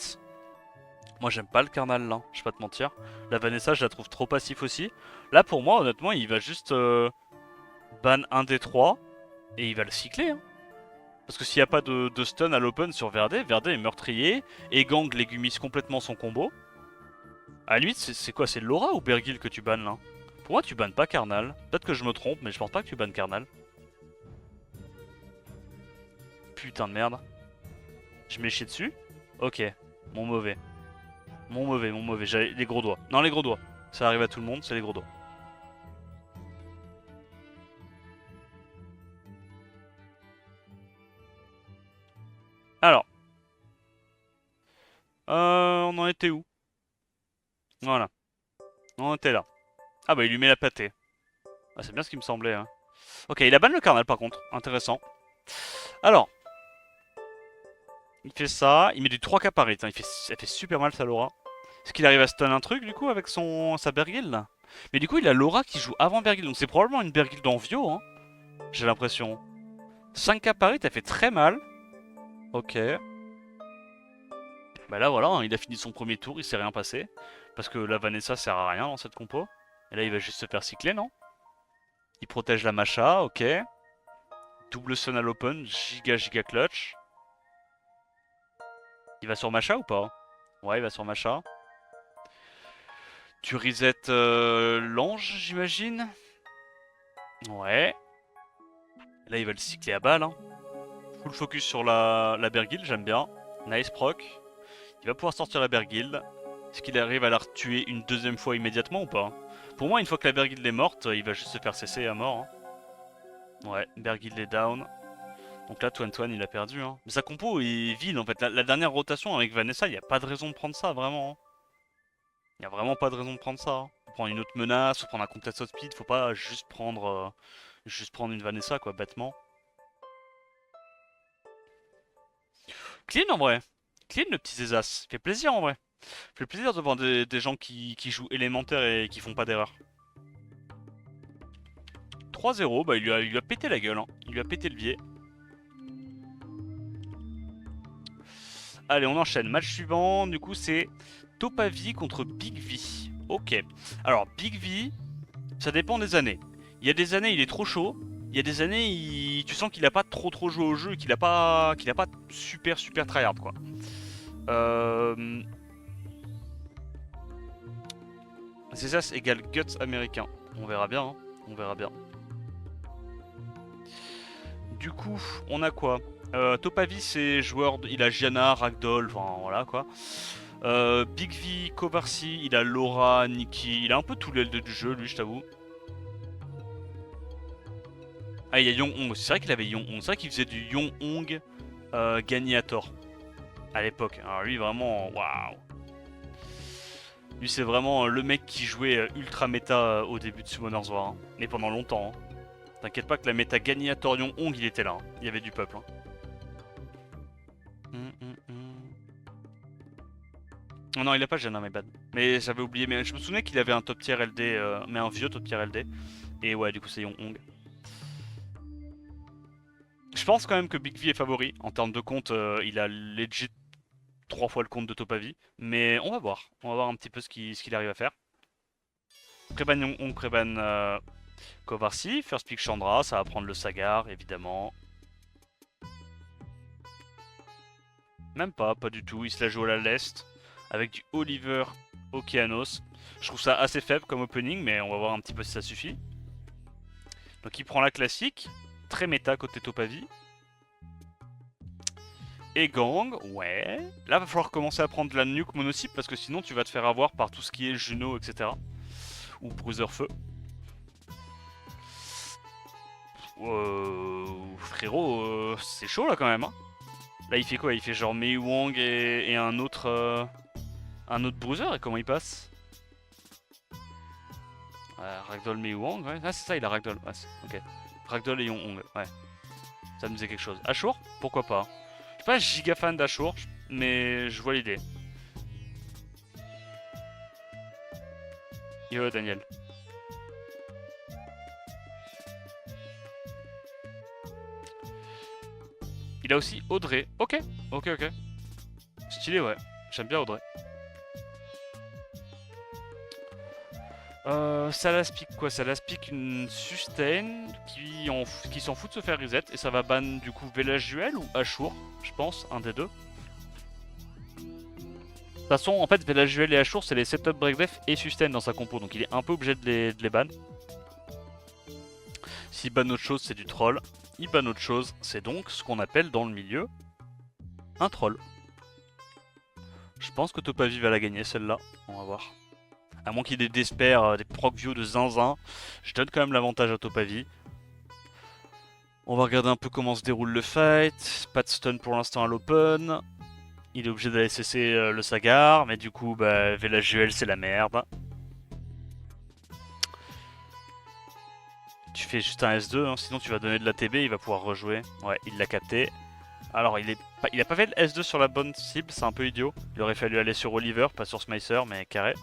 Moi, j'aime pas le Kernel, là, je vais pas te mentir. La Vanessa, je la trouve trop passif aussi. Là, pour moi, honnêtement, il va juste ban un des 3 et il va le cycler, hein. Parce que s'il n'y a pas de stun à l'open sur Verde, Verde est meurtrier et Gang légumise complètement son combo. À la limite, c'est quoi? C'est Laura ou Bergil que tu bannes là? Pour moi, tu bannes pas Karnal. Peut-être que je me trompe, mais je pense pas que tu bannes Karnal. Putain de merde. Je m'ai chié dessus? Ok. Mon mauvais. Mon mauvais. J'avais les gros doigts. Non, les gros doigts. Ça arrive à tout le monde, c'est les gros doigts. on en était où? Voilà, on était là. Ah bah il lui met la pâtée. Ah, c'est bien ce qui me semblait. Hein. Ok, il a ban le carnal par contre, intéressant. Alors, il fait ça, il met du 3K par hit, hein. Elle fait super mal sa Laura. Est-ce qu'il arrive à stun un truc du coup avec sa Bergil là? Mais du coup il a Laura qui joue avant Bergil, donc c'est probablement une Bergil d'Envio, hein. J'ai l'impression. 5K par hit, elle fait très mal. Ok. Bah là voilà, hein, il a fini son premier tour, il s'est rien passé. Parce que la Vanessa sert à rien dans cette compo. Et là il va juste se faire cycler, non? Il protège la Masha, ok. Double stun à l'open, giga clutch. Il va sur Masha ou pas? Ouais, il va sur Masha. Tu reset l'ange, j'imagine? Ouais. Là, il va le cycler à balle. Hein. Full focus sur la Bergil, j'aime bien. Nice proc. Il va pouvoir sortir la Bergil. Est-ce qu'il arrive à la retuer une deuxième fois immédiatement ou pas? Pour moi, une fois que la Bergil est morte, il va juste se faire cesser à mort. Hein. Ouais, Bergil est down. Donc là, Twan il a perdu. Hein. Mais sa compo est vide en fait. La dernière rotation avec Vanessa, il n'y a pas de raison de prendre ça, vraiment. Hein. Il n'y a vraiment pas de raison de prendre ça. Hein. Faut prendre une autre menace, faut prendre un contest of speed, faut pas juste prendre une Vanessa quoi, bêtement. Clean en vrai. Clean le petit Zezas. Fait plaisir en vrai. Fait plaisir de voir des gens qui jouent élémentaire et qui font pas d'erreur. 3-0, bah il lui a pété la gueule. Hein. Il lui a pété le biais. Allez, on enchaîne. Match suivant, du coup, c'est Topavi contre Big V. Ok. Alors, Big V, ça dépend des années. Il y a des années, il est trop chaud. Il y a des années, tu sens qu'il a pas trop joué au jeu et qu'il a pas super tryhard, quoi. C'est ça, c'est égal guts américain. On verra bien, hein. On verra bien. Du coup, on a quoi? Topavi, c'est joueur, il a Gianna, Ragdoll, enfin voilà quoi. Big V, Kovarsi, il a Laura, Nikki, il a un peu tout l'aile du jeu lui, je t'avoue. Ah, il y a Yong-Hong, c'est vrai qu'il avait Yong-Hong, c'est vrai qu'il faisait du Yong-Hong gagné à tort à l'époque. Alors lui vraiment, waouh. Lui c'est vraiment le mec qui jouait ultra méta au début de Summoner's War, hein. Mais pendant longtemps. Hein. T'inquiète pas que la méta gagné à tort Yong-Hong il était là, hein. Il y avait du peuple. Hein. Oh non, il a pas Janna, my bad. Mais j'avais oublié, mais je me souvenais qu'il avait un top tier LD, mais un vieux top tier LD. Et ouais, du coup, c'est Yong-Hong. Je pense quand même que Big V est favori. En termes de compte, il a legit 3 fois le compte de Topavi. Mais on va voir. On va voir un petit peu ce qu'il arrive à faire. Préban Yong-Hong, Préban Kovarsi. First pick Chandra, ça va prendre le Sagar, évidemment. Même pas du tout. Il se la joue à la lest. Avec du Oliver Okeanos. Je trouve ça assez faible comme opening, mais on va voir un petit peu si ça suffit. Donc il prend la classique. Très méta côté Topavi. Et gang, ouais. Là, va falloir commencer à prendre de la nuke monocycle parce que sinon tu vas te faire avoir par tout ce qui est Juno, etc. Ou Bruiser Feu. Frérot, c'est chaud là quand même. Hein. Là, il fait quoi? Il fait genre Mei Wang et un autre Bruiser. Et comment il passe? Ragdoll Mei Wang, ouais. Ah, c'est ça, il a Ragdoll. Ouais, ok. Ragdoll et Yong-Hong, ouais. Ça me disait quelque chose. Ashur? Pourquoi pas? Je suis pas giga fan d'Ashur, mais je vois l'idée. Yo, Daniel. Il a aussi Audrey. Ok. Stylé, ouais. J'aime bien Audrey. Ça l'aspique quoi? Ça l'aspique une sustain qui s'en fout de se faire reset et ça va ban du coup Velajuel ou Ashur, je pense, un des deux. De toute façon, en fait, Velajuel et Ashur, c'est les setup breakdef et sustain dans sa compo, donc il est un peu obligé de les ban. S'il ban autre chose, c'est du troll. Il ban autre chose, c'est donc ce qu'on appelle dans le milieu un troll. Je pense que Topavi va la gagner celle-là, on va voir. À moins qu'il y ait des despairs, des proc view de zinzin, je donne quand même l'avantage à Topavi. On va regarder un peu comment se déroule le fight. Pas de stun pour l'instant à l'open. Il est obligé d'aller cesser le Sagar, mais du coup, bah, Velajuel, c'est la merde. Tu fais juste un S2, hein, sinon tu vas donner de la TB, il va pouvoir rejouer. Ouais, il l'a capté. Alors, il a pas fait le S2 sur la bonne cible, c'est un peu idiot. Il aurait fallu aller sur Oliver, pas sur Smicer, mais carré.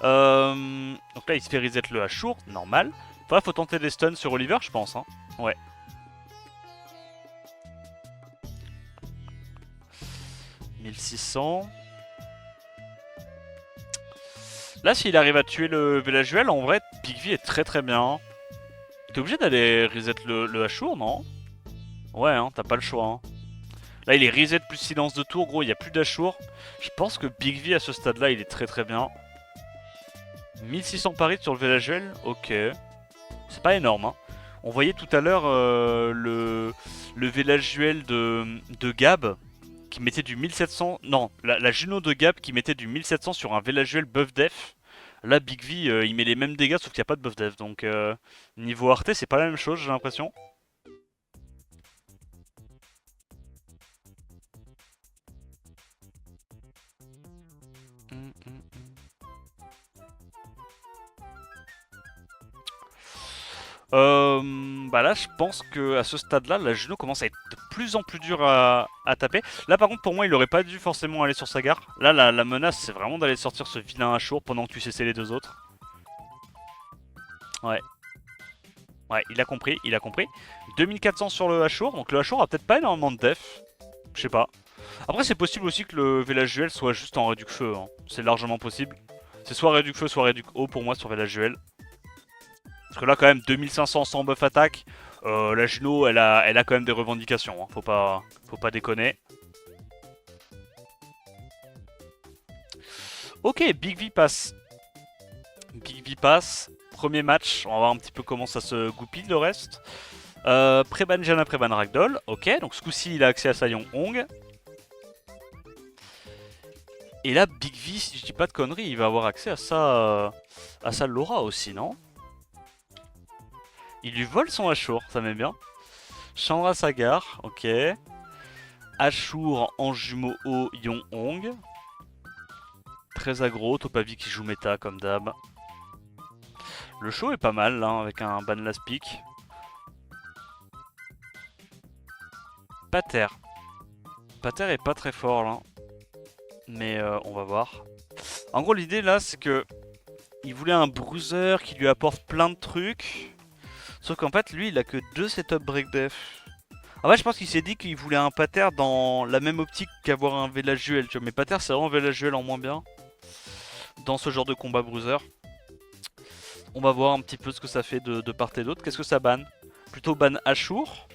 Donc là, il se fait reset le Ashur, normal. Enfin, faut tenter des stuns sur Oliver, je pense. Hein. Ouais. 1600. Là, s'il arrive à tuer le Velajuel, en vrai, Big V est très très bien. T'es obligé d'aller reset le Ashur, non? Ouais, hein, t'as pas le choix. Hein. Là, il est reset plus silence de tour, gros, il n'y a plus d'Ashur. Je pense que Big V à ce stade-là, il est très très bien. 1600 paris sur le Velajuel, ok. C'est pas énorme, hein. On voyait tout à l'heure le Velajuel de Gab qui mettait du 1700. Non, la Juno de Gab qui mettait du 1700 sur un Velajuel buff def. Là, Big V, il met les mêmes dégâts sauf qu'il n'y a pas de buff def. Donc, niveau Arte, c'est pas la même chose, j'ai l'impression. Bah là, je pense que à ce stade-là, la Juno commence à être de plus en plus dure à taper. Là, par contre, pour moi, il aurait pas dû forcément aller sur Sagar. Là, la menace, c'est vraiment d'aller sortir ce vilain Ashur pendant que tu cessais les deux autres. Ouais. Ouais, il a compris, il a compris. 2400 sur le Ashur, donc le Ashur a peut-être pas énormément de def. Je sais pas. Après, c'est possible aussi que le Velajuel soit juste en réduc feu. Hein. C'est largement possible. C'est soit réduc feu, soit réduc eau pour moi sur Velajuel. Parce que là, quand même, 2500 sans buff attaque. La Juno, elle a quand même des revendications. Hein. Faut pas déconner. Ok, Big V passe. Big V passe. Premier match. On va voir un petit peu comment ça se goupille le reste. Pré-ban Janna, pré-ban Ragdoll. Ok, donc ce coup-ci, il a accès à sa Hong. Et là, Big V, si je dis pas de conneries, il va avoir accès à sa Laura aussi, non? Il lui vole son Ashur, ça m'aime bien. Chandra Sagar, ok. Ashur en jumeau haut, Hong. Très aggro, Topavi qui joue méta comme d'hab. Le show est pas mal là, avec un ban last pick. Pater. Pater est pas très fort là. Mais on va voir. En gros, l'idée là, c'est que il voulait un bruiser qui lui apporte plein de trucs. Sauf qu'en fait, lui, il a que 2 setup break def. En fait, je pense qu'il s'est dit qu'il voulait un Pater dans la même optique qu'avoir un Velajuel. Tu vois, mais Pater, c'est vraiment Velajuel en moins bien. Dans ce genre de combat bruiser. On va voir un petit peu ce que ça fait de part et d'autre. Qu'est-ce que ça banne? Plutôt ban Ashur.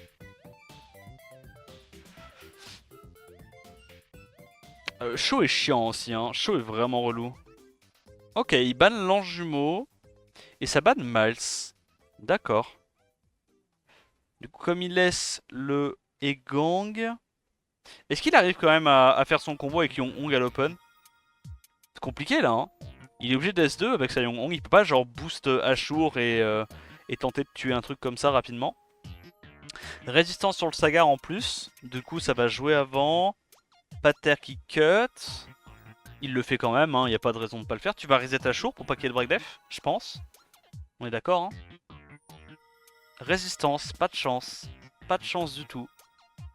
Shaw est chiant aussi, hein. Shaw est vraiment relou. Ok, il banne l'ange jumeau. Et ça banne Miles. D'accord. Du coup, comme il laisse le Egang... Est-ce qu'il arrive quand même à faire son combo avec Hong à l'open? C'est compliqué là, hein. Il est obligé de S2 avec sa Hong. Il peut pas genre boost Ashur et tenter de tuer un truc comme ça rapidement. Résistance sur le Sagar en plus. Du coup, ça va jouer avant. Pater qui cut. Il le fait quand même, hein. Il n'y a pas de raison de pas le faire. Tu vas reset Ashur pour pas qu'il y ait de break def, je pense. On est d'accord, hein. Résistance, pas de chance. Pas de chance du tout.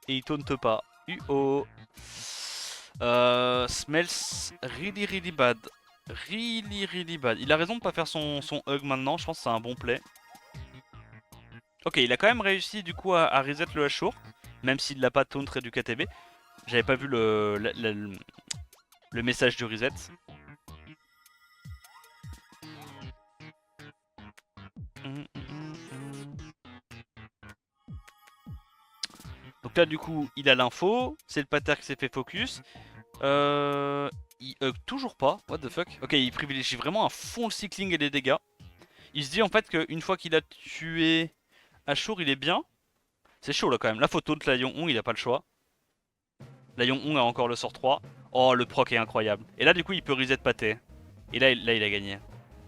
Et il taunte pas. UO. Smells really really bad. Really really bad. Il a raison de pas faire son hug maintenant. Je pense que c'est un bon play. Ok, il a quand même réussi du coup à reset le Ashur. Même s'il l'a pas taunt du KTB. J'avais pas vu le message du reset. Donc là du coup il a l'info, c'est le pater qui s'est fait focus. Il hug toujours pas, what the fuck. Ok, il privilégie vraiment un fond cycling et des dégâts. Il se dit en fait qu'une fois qu'il a tué Ashur il est bien. C'est chaud là quand même, la photo de la Hong il a pas le choix. La Hong a encore le sort 3. Oh le proc est incroyable. Et là du coup il peut reset paté. Et là il a gagné.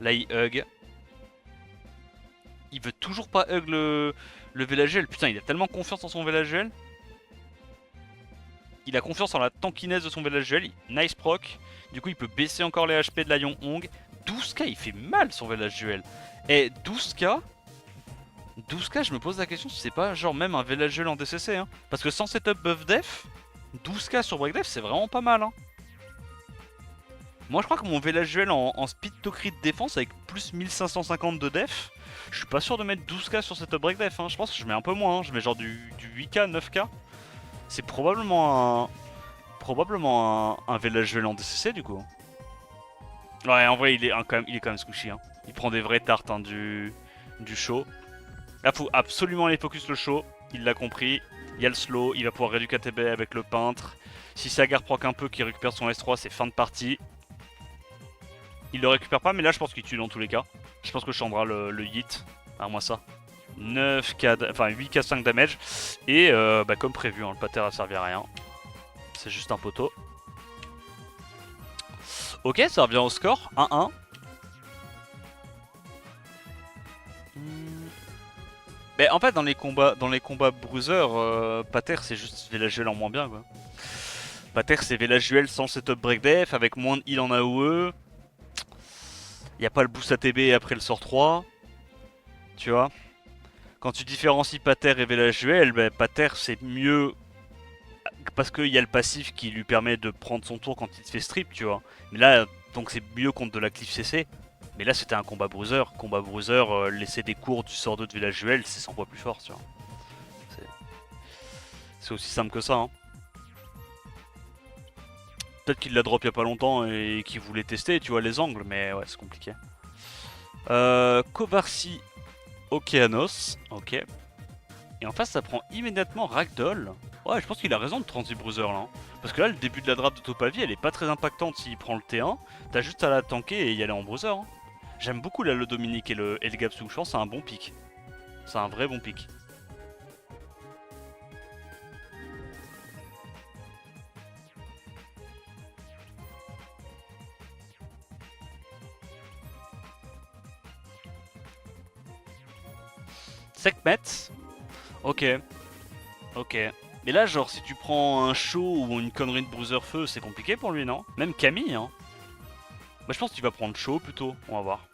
Là il hug. Il veut toujours pas hug le Velajuel. Putain il a tellement confiance en son Velajuel. Il a confiance en la tankiness de son village duel. Nice proc. Du coup, il peut baisser encore les HP de la Lion Hong. 12k, il fait mal son village duel. Et 12k, 12k, je me pose la question si c'est pas genre même un village duel en DCC. Hein. Parce que sans setup buff def, 12k sur break def, c'est vraiment pas mal. Hein. Moi, je crois que mon village duel en speed to crit défense avec plus 1550 de def, je suis pas sûr de mettre 12k sur setup break def. Hein. Je pense que je mets un peu moins. Hein. Je mets genre du 8k, 9k. C'est probablement un village duel en DCC du coup. Ouais, en vrai, il est quand même squishy. Hein. Il prend des vraies tartes hein, du show. Là, faut absolument aller focus le show. Il l'a compris. Il y a le slow. Il va pouvoir réduire KTB avec le peintre. Si Sagar proc un peu, qu'il récupère son S3, c'est fin de partie. Il le récupère pas, mais là, je pense qu'il tue dans tous les cas. Je pense que Chandra le hit. Ah, moi ça. 9k, enfin 8k 5 damage. Et bah, comme prévu, hein, le pater a servi à rien. C'est juste un poteau. Ok, ça revient au score. 1-1. Mais en fait, dans les combats bruiser, Pater c'est juste village duel en moins bien quoi. Pater c'est village duel sans setup break def, avec moins de heal en AOE. Y a pas le boost ATB après le sort 3. Tu vois. Quand tu différencies Pater et village duel, bah, Pater c'est mieux parce qu'il y a le passif qui lui permet de prendre son tour quand il te fait strip, tu vois. Mais là, donc c'est mieux contre de la cliff CC. Mais là, c'était un combat bruiser. Combat bruiser, laisser des cours du sort 2 de village duel, c'est 100 fois plus fort, tu vois. C'est aussi simple que ça. Hein. Peut-être qu'il l'a drop il y a pas longtemps et qu'il voulait tester, tu vois, les angles, mais ouais, c'est compliqué. Kovarsi, Okeanos, ok. Et en face, ça prend immédiatement Ragdoll. Ouais, je pense qu'il a raison de transi bruiser là. Hein. Parce que là, le début de la draft de Topavi, elle est pas très impactante s'il prend le T1. T'as juste à la tanker et y aller en bruiser. Hein. J'aime beaucoup là le Dominique et le Gapsou. Je pense que c'est un bon pick. C'est un vrai bon pick. Sekhmet. Ok. Ok. Mais là, genre, si tu prends un show ou une connerie de bruiser feu, c'est compliqué pour lui, non? Même Camille, hein. Moi, je pense qu'il va prendre show plutôt. On va voir.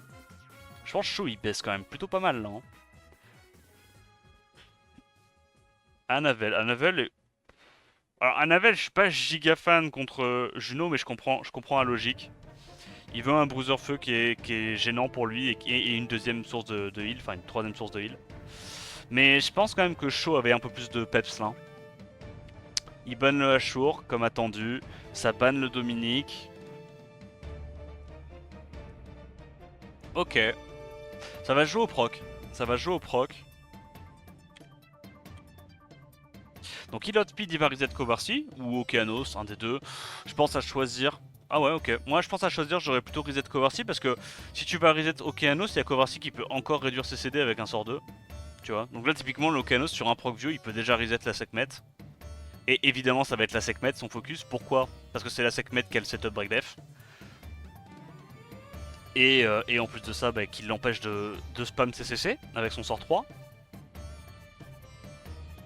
Je pense que show, il baisse quand même plutôt pas mal, là. Hein. Anavel. Anavel. Alors, Anavel, je suis pas giga fan contre Juno, mais je comprends la logique. Il veut un bruiser feu qui est gênant pour lui et une deuxième source de heal, enfin une troisième source de heal. Mais je pense quand même que Shaw avait un peu plus de peps là. Il banne le Ashur comme attendu, ça banne le Dominique. Ok. Ça va jouer au proc. Ça va jouer au proc. Donc il outspeed, il va reset Kovarsi ou Okeanos, un des deux. Je pense à choisir. Ah ouais, ok. Moi je pense à choisir, j'aurais plutôt reset Kovarsi parce que si tu vas reset Okeanos, il y a Kovarsi qui peut encore réduire ses CD avec un sort 2. Tu vois. Donc là typiquement le Okeanos sur un proc vieux, il peut déjà reset la Sekhmet. Et évidemment ça va être la Sekhmet son focus. Pourquoi? Parce que c'est la Sekhmet qui a le setup break def. Et en plus de ça, bah, qu'il l'empêche de spam CCC avec son sort 3.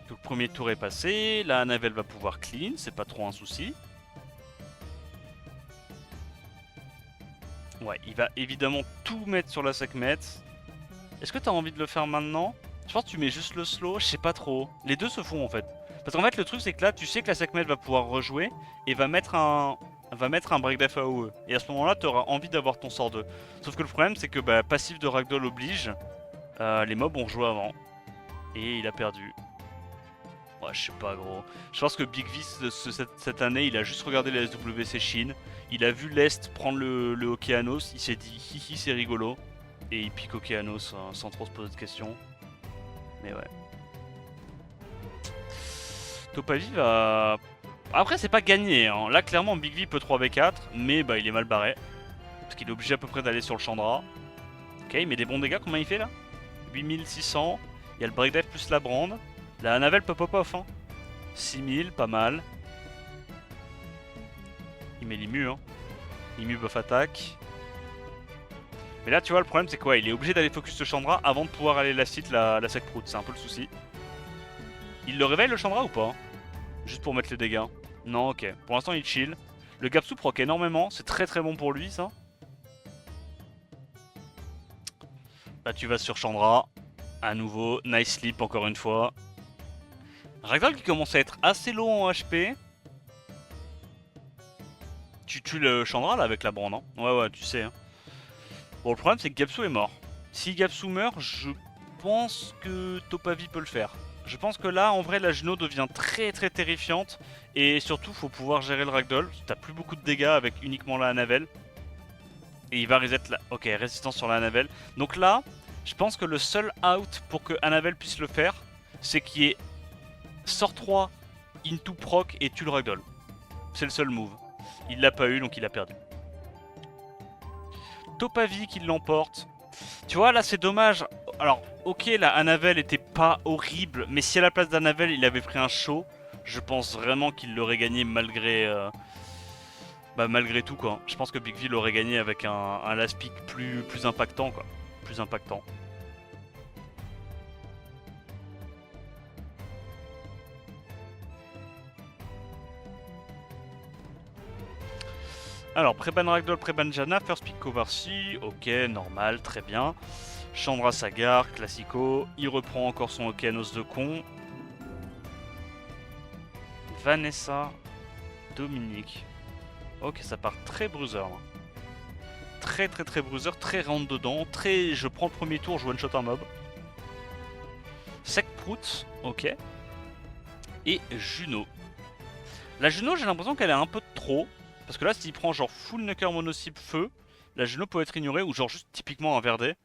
Donc le premier tour est passé, la Anavel va pouvoir clean, c'est pas trop un souci. Ouais, il va évidemment tout mettre sur la Sekhmet. Est-ce que t'as envie de le faire maintenant? Je pense que tu mets juste le slow, je sais pas trop. Les deux se font en fait. Parce qu'en fait le truc c'est que là tu sais que la Sekhmet va pouvoir rejouer et va mettre un break def AOE. Et à ce moment là tu auras envie d'avoir ton sort 2. Sauf que le problème c'est que bah, passif de Ragdoll oblige, les mobs ont rejoué avant. Et il a perdu. Ouais, je sais pas gros. Je pense que Big V cette année il a juste regardé la SWC Chine. Il a vu l'Est prendre le Okeanos, il s'est dit hihi c'est rigolo. Et il pique Okeanos sans trop se poser de questions. Mais ouais. Topavi va... Après c'est pas gagné, hein. Là clairement Big V peut 3v4, mais bah il est mal barré. Parce qu'il est obligé à peu près d'aller sur le Chandra. Ok, il met des bons dégâts, combien il fait là? 8600, il y a le break def plus la brande. La Anavel peut pop off, hein. 6000, pas mal. Il met l'immu, hein. Immu buff attaque. Mais là tu vois le problème c'est quoi? Il est obligé d'aller focus le Chandra avant de pouvoir aller la site la Sekprout, c'est un peu le souci. Il le réveille le Chandra ou pas? Juste pour mettre les dégâts. Non, ok. Pour l'instant, il chill. Le Gapsu proc énormément. C'est très très bon pour lui, ça. Là, tu vas sur Chandra. À nouveau, nice sleep encore une fois. Ragdoll qui commence à être assez low en HP. Tu tues le Chandra là avec la brande, hein. Ouais, ouais, tu sais. Hein. Bon, le problème c'est que Gapsu est mort. Si Gapsu meurt, je pense que Topavi peut le faire. Je pense que là, en vrai, la Juno devient très très terrifiante. Et surtout, faut pouvoir gérer le Ragdoll. T'as plus beaucoup de dégâts avec uniquement la Anavel. Et il va reset la... Ok, résistance sur la Anavel. Donc là, je pense que le seul out pour que Anavel puisse le faire, c'est qu'il y ait sort 3 into proc et tue le Ragdoll. C'est le seul move. Il l'a pas eu, donc il a perdu. Topavi qui l'emporte. Tu vois, là c'est dommage. Alors, ok, la Anavel était pas horrible, mais si à la place d'Anavel il avait pris un show, je pense vraiment qu'il l'aurait gagné malgré, malgré tout quoi. Je pense que Big V l'aurait gagné avec un last pick plus impactant quoi. Plus impactant. Alors, Préban Ragdoll, Préban Janna, first pick Kovarsi, ok, normal, très bien. Chandra Sagar, classico. Il reprend encore son Okeanos de con. Vanessa, Dominique. Ok, ça part très bruiser là. Très très très bruiser, très rentre dedans. Très. Je prends le premier tour, je one shot un mob. Sec Prout, ok. Et Juno. La Juno, j'ai l'impression qu'elle est un peu de trop. Parce que là, s'il prend genre full Nucker Monocycle Feu, la Juno peut être ignorée ou genre juste typiquement un Verdé.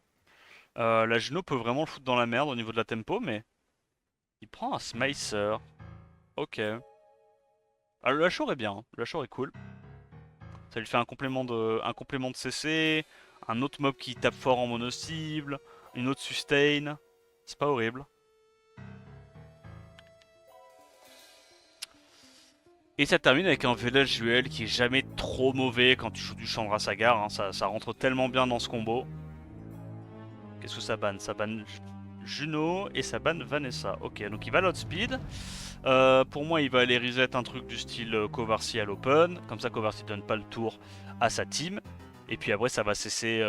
La Juno peut vraiment le foutre dans la merde au niveau de la tempo, mais. Il prend un Smicer. Ok. Ah, le Hachor est bien, hein. Le Hachor est cool. Ça lui fait un complément de CC, un autre mob qui tape fort en mono-cible, une autre sustain. C'est pas horrible. Et ça termine avec un Village Duel qui est jamais trop mauvais quand tu joues du Chandra Sagar. Hein. Ça rentre tellement bien dans ce combo. Qu'est-ce que ça banne? Ça banne Juno et ça banne Vanessa. Ok, donc il va l'outspeed. Pour moi, il va aller reset un truc du style Kovarsi à l'open. Comme ça, Kovarsi donne pas le tour à sa team. Et puis après, ça va cesser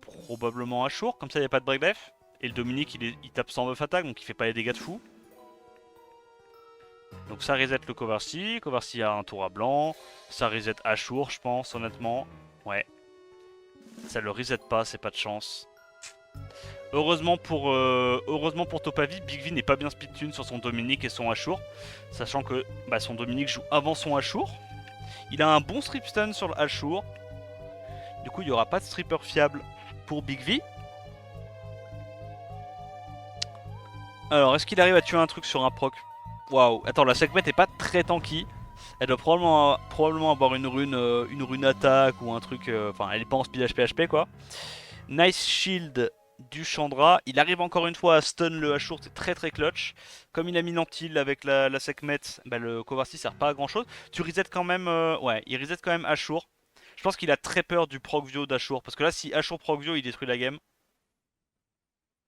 probablement à Shore. Comme ça, il n'y a pas de break def. Et le Dominique, il tape 109 attaques, donc il fait pas les dégâts de fou. Donc ça reset le Kovarsi. Kovarsi a un tour à blanc. Ça reset Ashur, je pense, honnêtement. Ouais. Ça le reset pas, c'est pas de chance. Heureusement pour Topavi, Big V n'est pas bien speed tune sur son Dominique et son Ashur. Sachant que son Dominique joue avant son Ashur. Il a un bon strip stun sur le Ashur. Du coup, il n'y aura pas de stripper fiable pour Big V. Alors, est-ce qu'il arrive à tuer un truc sur un proc? Waouh. Attends, la segment est pas très tanky. Elle doit probablement avoir une rune attaque ou un truc. Enfin, elle est pas en speed HP quoi. Nice shield du Chandra. Il arrive encore une fois à stun le Ashur, c'est très très clutch. Comme il a mis l'antil avec la Sekhmet, le Kovarsi sert pas à grand chose. Tu reset quand même. Ouais, il reset quand même Ashur. Je pense qu'il a très peur du Procvio d'Ashur. Parce que là, si Ashur Procvio, il détruit la game.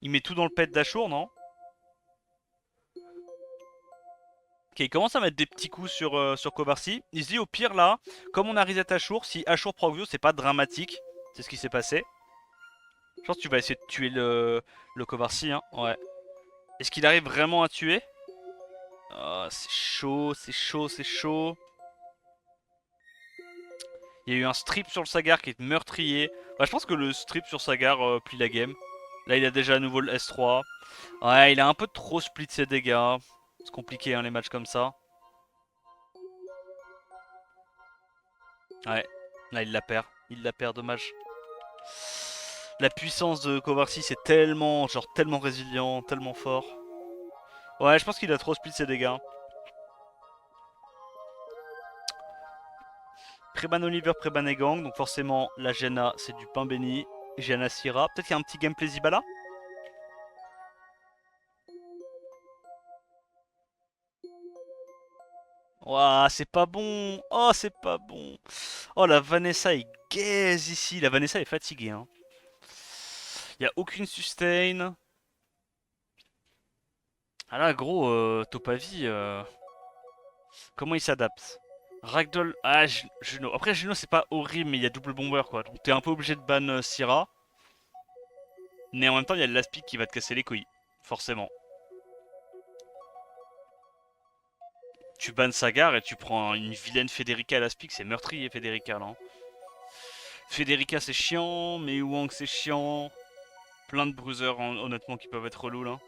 Il met tout dans le pet d'Ashur, non? Ok, il commence à mettre des petits coups sur Kovarsi. Il se dit au pire là, comme on a reset Ashur, si Ashur Procvio, c'est pas dramatique. C'est ce qui s'est passé. Je pense que tu vas essayer de tuer le Kovarsi, hein. Ouais. Est-ce qu'il arrive vraiment à tuer? Oh, c'est chaud, c'est chaud, c'est chaud. Il y a eu un strip sur le Sagar qui est meurtrier. Je pense que le strip sur Sagar plie la game. Là, il a déjà à nouveau le S3. Ouais, il a un peu trop split ses dégâts. C'est compliqué, hein, les matchs comme ça. Ouais, là, il la perd. Il la perd, dommage. La puissance de Kovarsi, c'est tellement, genre, tellement résilient, tellement fort. Ouais, je pense qu'il a trop split ses dégâts. Préban Oliver, Préban et Gang. Donc forcément, la Jenna, c'est du pain béni. Jenna Syrah. Peut-être qu'il y a un petit gameplay Zibala. Ouah, c'est pas bon. Oh, c'est pas bon. Oh, la Vanessa est gaze ici. La Vanessa est fatiguée. Hein. Il n'y a aucune sustain. Ah là, gros, Topavi, comment il s'adapte? Ragdoll. Ah, Juno. Après, Juno, c'est pas horrible, mais il y a double bomber quoi. Donc t'es un peu obligé de ban Syrah. Mais en même temps, il y a le Laspic qui va te casser les couilles. Forcément. Tu bannes Sagar et tu prends une vilaine Federica à Laspic. C'est meurtrier, Federica là. Federica, c'est chiant. Mais Wang, c'est chiant. Plein de bruisers, honnêtement, qui peuvent être relous là.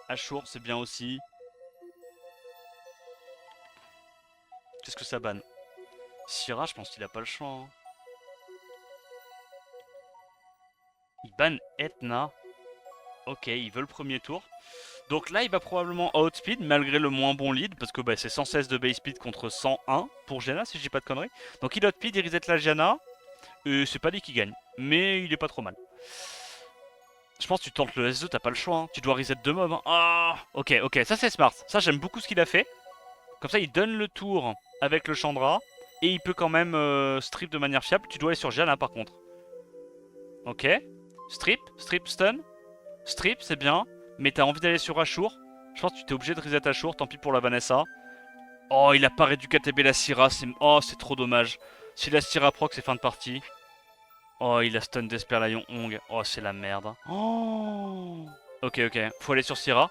Ashur, c'est bien aussi. Qu'est-ce que ça banne? Syrah, je pense qu'il a pas le choix. Hein. Il banne Etna. Ok, il veut le premier tour. Donc là, il va probablement outspeed malgré le moins bon lead. Parce que bah, c'est 116 de base speed contre 101 pour Janna, si je dis pas de conneries. Donc il outspeed, il reset la Janna. Et c'est pas lui qui gagne. Mais il est pas trop mal. Je pense que tu tentes le S2, t'as pas le choix. Hein. Tu dois reset deux mobs. Hein. Ah, ok, ok, ça c'est smart. Ça, j'aime beaucoup ce qu'il a fait. Comme ça, il donne le tour avec le Chandra. Et il peut quand même strip de manière fiable. Tu dois aller sur Janna par contre. Ok. Strip, strip stun. Strip, c'est bien. Mais t'as envie d'aller sur Ashur. Je pense que tu t'es obligé de reset Ashur. Tant pis pour la Vanessa. Oh, il a pas réduit KTB la Syra. Oh, c'est trop dommage. Si la Syra proc, c'est fin de partie. Oh, il a stun d'Esper Lion Hong. Oh, c'est la merde. Oh. Ok, ok. Faut aller sur Syra.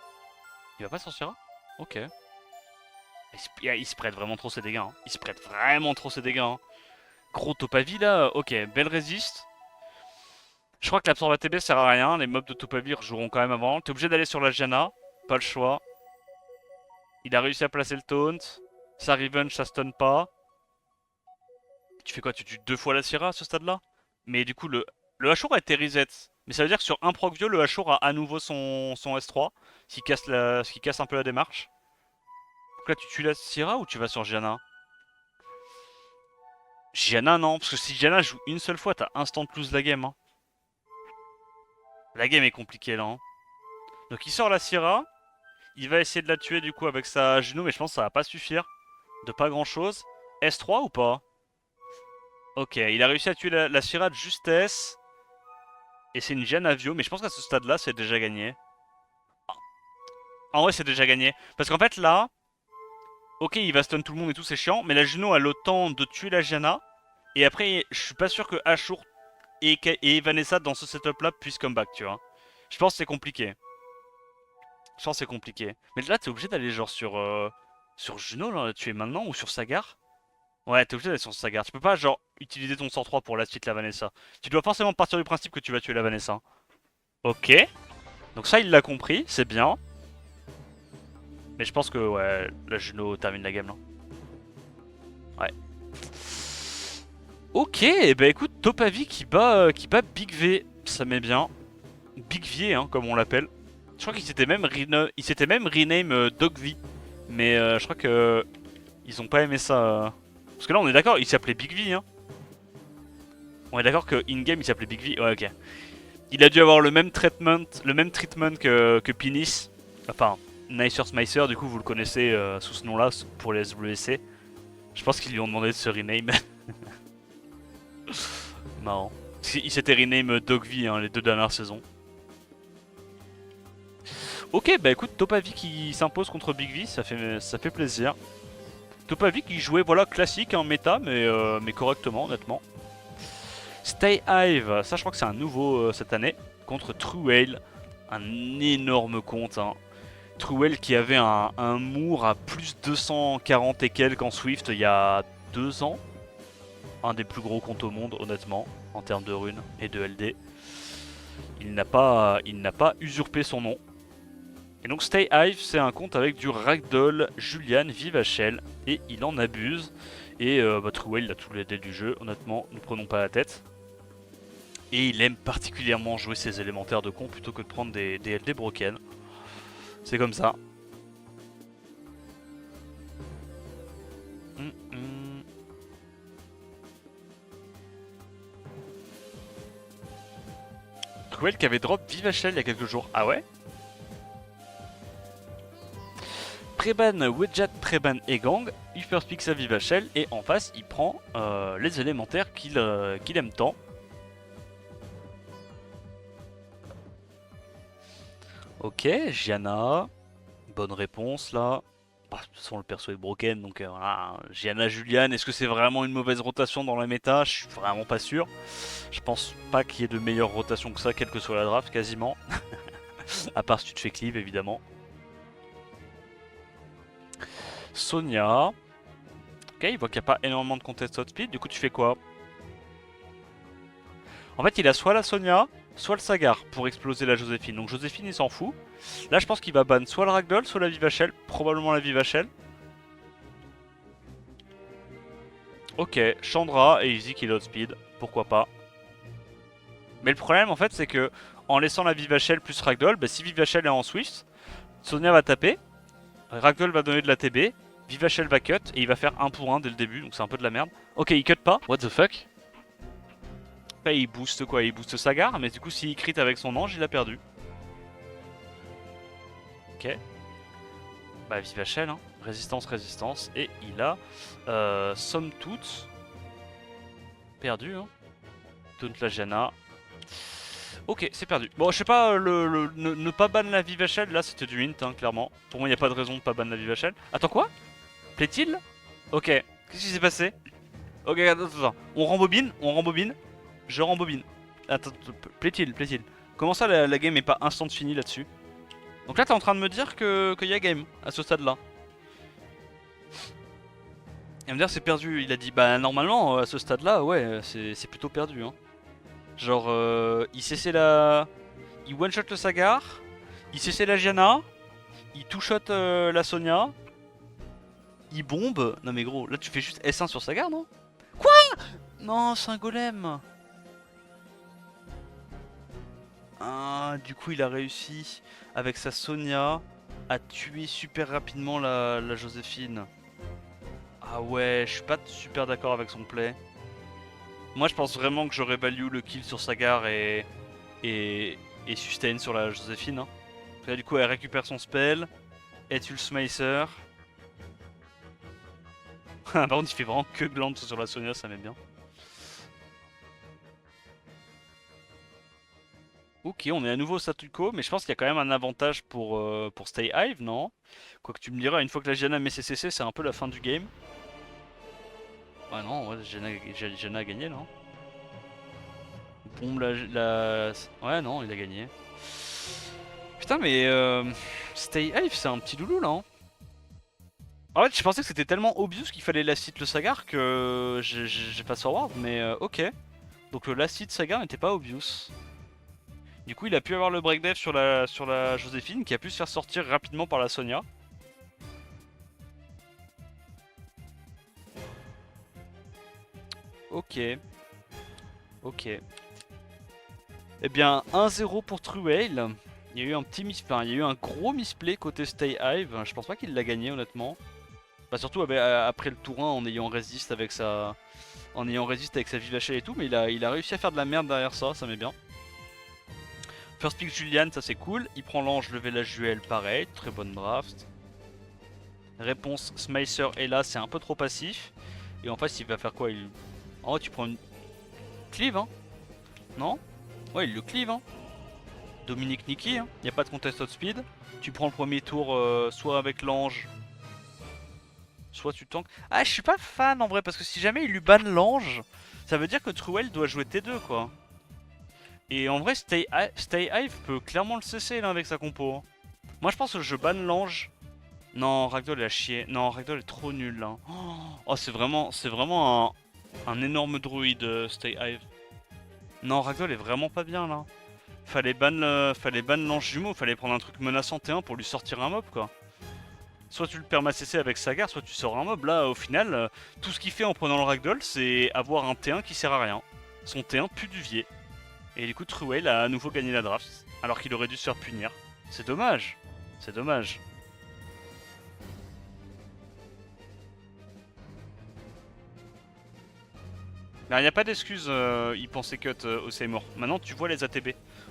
Il va pas sur Syra? Ok. Il se prête vraiment trop ses dégâts. Hein. Il se prête vraiment trop ses dégâts. Hein. Gros Topavi là. Ok, belle résiste. Je crois que l'absorbe ATB sert à rien. Les mobs de Topavi joueront quand même avant. T'es obligé d'aller sur la Janna. Pas le choix. Il a réussi à placer le taunt. Sa revenge, ça stun pas. Tu fais quoi? Tu tues deux fois la Syra à ce stade-là? Mais du coup, le Ashur a été reset. Mais ça veut dire que sur un proc vieux, le Ashur a à nouveau son S3. Ce qui casse un peu la démarche. Donc là, tu tues la Syra ou tu vas sur Gianna? Gianna, non. Parce que si Gianna joue une seule fois, t'as instant lose la game. Hein. La game est compliquée là. Hein. Donc il sort la Syra. Il va essayer de la tuer du coup avec sa Juno. Mais je pense que ça va pas suffire. De pas grand chose. S3 ou pas? Ok, il a réussi à tuer la Syra de justesse. Et c'est une Jeanne Avio, mais je pense qu'à ce stade-là, c'est déjà gagné. En vrai, c'est déjà gagné. Parce qu'en fait, là, ok, il va stun tout le monde et tout, c'est chiant, mais la Juno a le temps de tuer la Janna. Et après, je suis pas sûr que Ashur et Vanessa, dans ce setup-là, puissent comeback, tu vois. Je pense que c'est compliqué. Je pense que c'est compliqué. Mais là, t'es obligé d'aller genre sur Juno, là, tuer maintenant, ou sur Sagar. Ouais, t'es obligé d'aller sur Sagar. Tu peux pas, genre, utiliser ton 103 pour la suite, la Vanessa. Tu dois forcément partir du principe que tu vas tuer la Vanessa. Ok. Donc ça, il l'a compris, c'est bien. Mais je pense que ouais, la Juno termine la game là. Ouais. Ok, bah écoute, Topavi qui bat Big V, ça met bien. Big V, hein, comme on l'appelle. Je crois qu'il s'était même rename Dog V. Mais je crois que ils ont pas aimé ça. Parce que là on est d'accord, il s'appelait Big V. Hein. On est d'accord que in-game il s'appelait Big V. Ouais, ok. Il a dû avoir le même treatment que Pinis. Enfin, Nicer Smicer, du coup vous le connaissez sous ce nom là pour les SWC. Je pense qu'ils lui ont demandé de se rename. Marrant. Il s'était rename Dogvie hein, les deux dernières saisons. Ok, bah écoute, Topavi qui s'impose contre Big V, ça fait plaisir. Topavi qui jouait voilà classique en méta, mais correctement honnêtement. Stay Hive, ça je crois que c'est un nouveau cette année, contre Truel, un énorme compte. Hein. Truel qui avait un Moore à plus 240 et quelques en Swift il y a 2 ans. Un des plus gros comptes au monde honnêtement, en termes de runes et de LD. Il n'a pas usurpé son nom. Et donc Stay Hive, c'est un compte avec du Ragdoll, Julian, Vivachel, et il en abuse. Et Truel, il a tous les dés du jeu, honnêtement, ne prenons pas la tête. Et il aime particulièrement jouer ses élémentaires de con plutôt que de prendre des LD broken. C'est comme ça. Truel qui avait drop Vivachel il y a quelques jours. Ah ouais? Preban, Wedjat, Preban et Gang, il first pick sa Vivachel et en face il prend les élémentaires qu'il aime tant. Ok, Gianna, bonne réponse là. Bah, de toute façon, le perso est broken, donc voilà. Gianna Julian, est-ce que c'est vraiment une mauvaise rotation dans la méta? Je suis vraiment pas sûr. Je pense pas qu'il y ait de meilleure rotation que ça, quelle que soit la draft, quasiment. À part si tu te fais cleave, évidemment. Sonia. Ok, il voit qu'il n'y a pas énormément de contest outspeed, du coup tu fais quoi? En fait, il a soit la Sonia, soit le Sagar pour exploser la Joséphine. Donc Joséphine, il s'en fout. Là, je pense qu'il va ban soit le Ragdoll, soit la Vivachel. Probablement la Vivachel. Ok, Chandra et il dit qu'il est outspeed. Pourquoi pas. Mais le problème, en fait, c'est que en laissant la Vivachel plus Ragdoll, bah, si Vivachel est en Swift, Sonia va taper. Ragdoll va donner de la TB. Vivachel va cut et il va faire 1 pour 1 dès le début. Donc c'est un peu de la merde. Ok, il cut pas. What the fuck? Là, il booste quoi? Il booste Sagar, mais du coup, s'il crit avec son ange, il a perdu. Ok. Bah, Vivachel, hein. Résistance, résistance. Et il a, somme toute, perdu. Hein. Taunt la Jana. Ok, c'est perdu. Bon, je sais pas, ne pas ban la Vivachel, là, c'était du hint, hein, clairement. Pour moi, il n'y a pas de raison de pas ban la Vivachel. Attends, quoi? Plaît-il? Ok. Qu'est-ce qui s'est passé? Ok, attends, attends, attends. On rembobine, on rembobine. Je rembobine. Attends, plaît-il, plaît-il. Comment ça, la game est pas instant finie là-dessus? Donc là, t'es en train de me dire qu'il y a game à ce stade-là. Il va me dire c'est perdu. Il a dit bah normalement à ce stade-là, ouais, c'est plutôt perdu. Hein. Genre, il cessait la, il one-shot le Sagar, il cessait la Gianna, il two-shot la Sonia, il bombe. Non mais gros, là tu fais juste S1 sur Sagar, non? Quoi? Non, c'est un golem. Ah, du coup, il a réussi avec sa Sonia à tuer super rapidement la Joséphine. Ah ouais, je suis pas super d'accord avec son play. Moi, je pense vraiment que j'aurais value le kill sur Sagar et sustain sur la Joséphine. Hein. Là, du coup, elle récupère son spell, elle tue le Smicer. Par contre, il fait vraiment que glance sur la Sonia, ça m'aime bien. Ok, on est à nouveau au statu quo, mais je pense qu'il y a quand même un avantage pour Stay Hive, non? Quoique tu me diras, une fois que la Gianna met CCC, c'est un peu la fin du game. Ah non, ouais, Gianna a gagné, non? Bombe Ouais, non, il a gagné. Putain, mais Stay Hive, c'est un petit loulou, là, hein. En fait, je pensais que c'était tellement obvious qu'il fallait last hit le Sagar que j'ai pas forward, mais ok. Donc le last hit Sagar n'était pas obvious. Du coup, il a pu avoir le break dev sur la Joséphine qui a pu se faire sortir rapidement par la Sonia. Ok, ok. Eh bien, 1-0 pour Trueil. Il y a eu un petit enfin, il y a eu un gros misplay côté Stay Hive. Je pense pas qu'il l'a gagné honnêtement. Bah surtout après le tour 1 en ayant résiste avec sa Vivachel et tout, mais il a réussi à faire de la merde derrière ça, ça m'est bien. First pick Julian, ça c'est cool. Il prend l'ange, lever la Juel, pareil, très bonne draft. Réponse Smicer est là, c'est un peu trop passif. Et en face, il va faire quoi? Oh, tu prends une cleave, hein? Non? Ouais, il le cleave, hein? Dominique Niki, hein? Y a pas de contest outspeed. Tu prends le premier tour soit avec l'ange, soit tu tankes. Ah, je suis pas fan en vrai, parce que si jamais il lui banne l'ange, ça veut dire que Truel doit jouer T2 quoi. Et en vrai, Stay Hive peut clairement le cesser là avec sa compo. Hein. Moi je pense que je banne l'ange. Non, Ragdoll il a chié. Non, Ragdoll est trop nul là. Oh, c'est vraiment un énorme druide Stay Hive. Non, Ragdoll est vraiment pas bien là. Fallait ban l'ange jumeau, fallait prendre un truc menaçant T1 pour lui sortir un mob quoi. Soit tu le perds CC avec Sagar, soit tu sors un mob. Là, au final, tout ce qu'il fait en prenant le Ragdoll, c'est avoir un T1 qui sert à rien. Son T1 pue du vier. Et du coup, Truel a à nouveau gagné la draft, alors qu'il aurait dû se faire punir. C'est dommage. C'est dommage. Il n'y a pas d'excuse, il pensait cut au Seymour. Maintenant, tu vois les ATB.